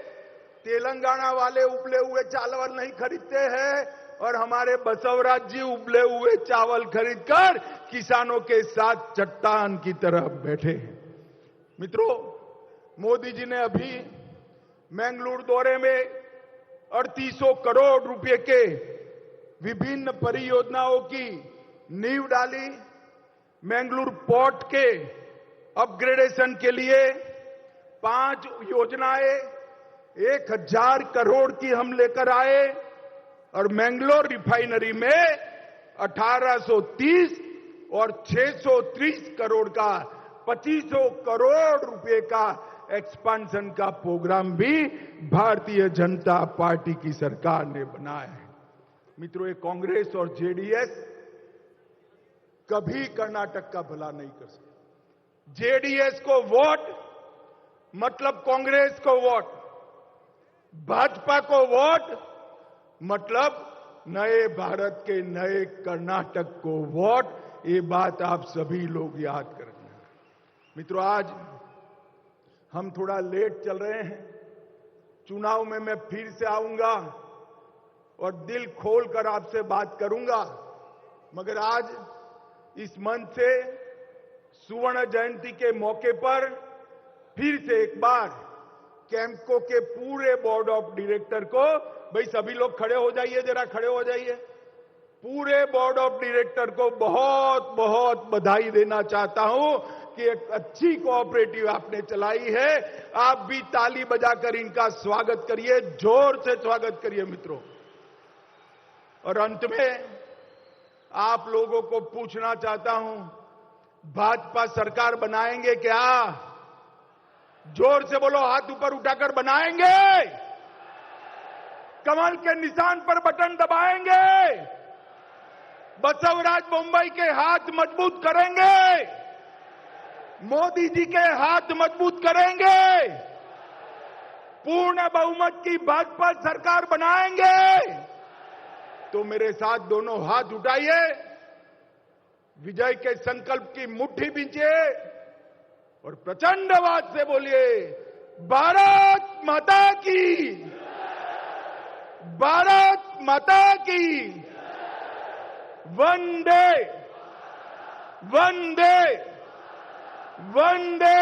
तेलंगाना वाले उबले हुए चावल नहीं खरीदते हैं और हमारे बसवराज जी उबले हुए चावल खरीदकर किसानों के साथ चट्टान की तरह बैठे हैं। मित्रों, मोदी जी ने अभी मैंगलोर दौरे में 3800 करोड़ रुपए के विभिन्न परियोजनाओं की नींव डाली। मैंगलोर पोर्ट के अपग्रेडेशन के लिए 5 योजनाएं 1000 करोड़ की हम लेकर आए और मैंगलोर रिफाइनरी में 1830 और 630 करोड़ का 2500 करोड़ रुपए का एक्सपांशन का प्रोग्राम भी भारतीय जनता पार्टी की सरकार ने बनाया है। मित्रों, ये कांग्रेस और जेडीएस कभी कर्नाटक का भला नहीं कर सकते। जेडीएस को वोट मतलब कांग्रेस को वोट, भाजपा को वोट मतलब नए भारत के नए कर्नाटक को वोट। ये बात आप सभी लोग याद कर रखना। मित्रों, आज हम थोड़ा लेट चल रहे हैं। चुनाव में मैं फिर से आऊंगा और दिल खोलकर आपसे बात करूंगा, मगर आज इस मंच से सुवर्ण जयंती के मौके पर फिर से एक बार कैंपको के पूरे बोर्ड ऑफ डायरेक्टर को, भाई सभी लोग खड़े हो जाइए, जरा खड़े हो जाइए, पूरे बोर्ड ऑफ डायरेक्टर को बहुत बहुत बधाई देना चाहता हूं कि एक अच्छी कोऑपरेटिव आपने चलाई है। आप भी ताली बजाकर इनका स्वागत करिए, जोर से स्वागत करिए मित्रों। और अंत में आप लोगों को पूछना चाहता हूं, भाजपा सरकार बनाएंगे क्या? जोर से बोलो, हाथ ऊपर उठाकर बनाएंगे? कमल के निशान पर बटन दबाएंगे? बसवराज मुंबई के हाथ मजबूत करेंगे, मोदी जी के हाथ मजबूत करेंगे, पूर्ण बहुमत की भाजपा सरकार बनाएंगे। तो मेरे साथ दोनों हाथ उठाइए, विजय के संकल्प की मुट्ठी बींचिए और प्रचंड आवाज से बोलिए, भारत माता की, भारत माता की, वंदे वंदे वंदे।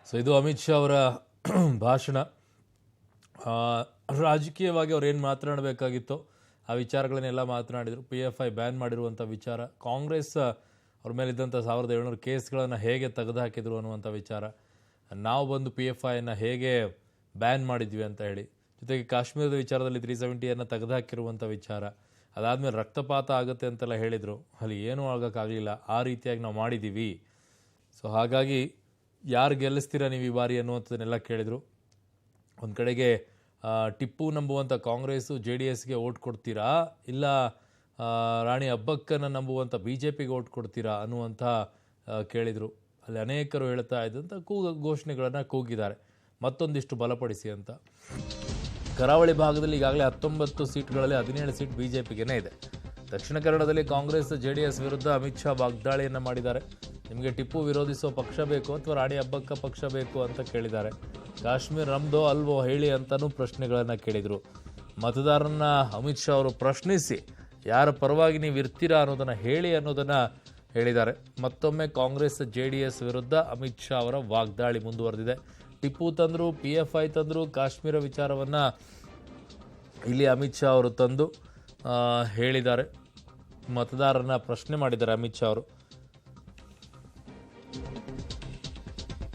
ಸೊ ಇದು ಅಮಿತ್ ಶಾ ಅವರ ಭಾಷಣ. ರಾಜಕೀಯವಾಗಿ ಅವ್ರು ಏನು ಮಾತನಾಡಬೇಕಾಗಿತ್ತೋ ಆ ವಿಚಾರಗಳನ್ನೆಲ್ಲ ಮಾತನಾಡಿದರು. PFI ಬ್ಯಾನ್ ಮಾಡಿರುವಂಥ ವಿಚಾರ, ಕಾಂಗ್ರೆಸ್ ಅವ್ರ ಮೇಲಿದ್ದಂಥ 1700 ಕೇಸ್ಗಳನ್ನು ಹೇಗೆ ತೆಗೆದುಹಾಕಿದ್ರು ಅನ್ನುವಂಥ ವಿಚಾರ, ನಾವು ಬಂದು PFIನ ಹೇಗೆ ಬ್ಯಾನ್ ಮಾಡಿದ್ವಿ ಅಂತ ಹೇಳಿ, ಜೊತೆಗೆ ಕಾಶ್ಮೀರದ ವಿಚಾರದಲ್ಲಿ 370 ತೆಗೆದುಹಾಕಿರುವಂಥ ವಿಚಾರ, ಅದಾದಮೇಲೆ ರಕ್ತಪಾತ ಆಗುತ್ತೆ ಅಂತೆಲ್ಲ ಹೇಳಿದರು. ಅಲ್ಲಿ ಏನೂ ಆಗೋಕ್ಕಾಗಲಿಲ್ಲ, ಆ ರೀತಿಯಾಗಿ ನಾವು ಮಾಡಿದ್ದೀವಿ. ಸೊ ಹಾಗಾಗಿ ಯಾರು ಗೆಲ್ಲಿಸ್ತೀರಾ ನೀವು ಈ ಬಾರಿ ಅನ್ನುವಂಥದ್ದನ್ನೆಲ್ಲ ಕೇಳಿದರು. ಒಂದು ಕಡೆಗೆ ಟಿಪ್ಪು ನಂಬುವಂಥ ಕಾಂಗ್ರೆಸ್ಸು JDSಗೆ ಓಟ್ ಕೊಡ್ತೀರಾ, ಇಲ್ಲ ರಾಣಿ ಅಬ್ಬಕ್ಕನ್ನು ನಂಬುವಂಥ BJPಗೆ ಓಟ್ ಕೊಡ್ತೀರಾ ಅನ್ನುವಂಥ ಕೇಳಿದರು. ಅಲ್ಲಿ ಅನೇಕರು ಹೇಳ್ತಾ ಇದ್ದಂಥ ಘೋಷಣೆಗಳನ್ನು ಕೂಗಿದ್ದಾರೆ, ಮತ್ತೊಂದಿಷ್ಟು ಬಲಪಡಿಸಿ ಅಂತ. ಕರಾವಳಿ ಭಾಗದಲ್ಲಿ ಈಗಾಗಲೇ 19 ಸೀಟ್ಗಳಲ್ಲಿ 17 ಸೀಟ್ BJPಗೇನೇ ಇದೆ. ದಕ್ಷಿಣ ಕನ್ನಡದಲ್ಲಿ ಕಾಂಗ್ರೆಸ್ JDS ವಿರುದ್ಧ ಅಮಿತ್ ಶಾ ವಾಗ್ದಾಳಿಯನ್ನು ಮಾಡಿದ್ದಾರೆ. ನಿಮಗೆ ಟಿಪ್ಪು ವಿರೋಧಿಸುವ ಪಕ್ಷ ಬೇಕು ಅಥವಾ ರಾಣಿ ಅಬ್ಬಕ್ಕ ಪಕ್ಷ ಬೇಕು ಅಂತ ಕೇಳಿದ್ದಾರೆ. ಕಾಶ್ಮೀರ್ ನಮ್ದೋ ಅಲ್ವೋ ಹೇಳಿ ಅಂತಲೂ ಪ್ರಶ್ನೆಗಳನ್ನು ಕೇಳಿದರು. ಮತದಾರರನ್ನ ಅಮಿತ್ ಶಾ ಅವರು ಪ್ರಶ್ನಿಸಿ ಯಾರ ಪರವಾಗಿ ನೀವು ಇರ್ತೀರಾ ಅನ್ನೋದನ್ನು ಹೇಳಿ ಅನ್ನೋದನ್ನು ಹೇಳಿದ್ದಾರೆ. ಮತ್ತೊಮ್ಮೆ ಕಾಂಗ್ರೆಸ್ JDS ವಿರುದ್ಧ ಅಮಿತ್ ಶಾ ಅವರ ವಾಗ್ದಾಳಿ ಮುಂದುವರೆದಿದೆ. ಟಿಪ್ಪು ತಂದರು, PFI ತಂದರು, ಕಾಶ್ಮೀರ ವಿಚಾರವನ್ನು ಇಲ್ಲಿ ಅಮಿತ್ ಶಾ ಅವರು ತಂದು ಹೇಳಿದ್ದಾರೆ. ಮತದಾರರನ್ನ ಪ್ರಶ್ನೆ ಮಾಡಿದ್ದಾರೆ ಅಮಿತ್ ಶಾ ಅವರು.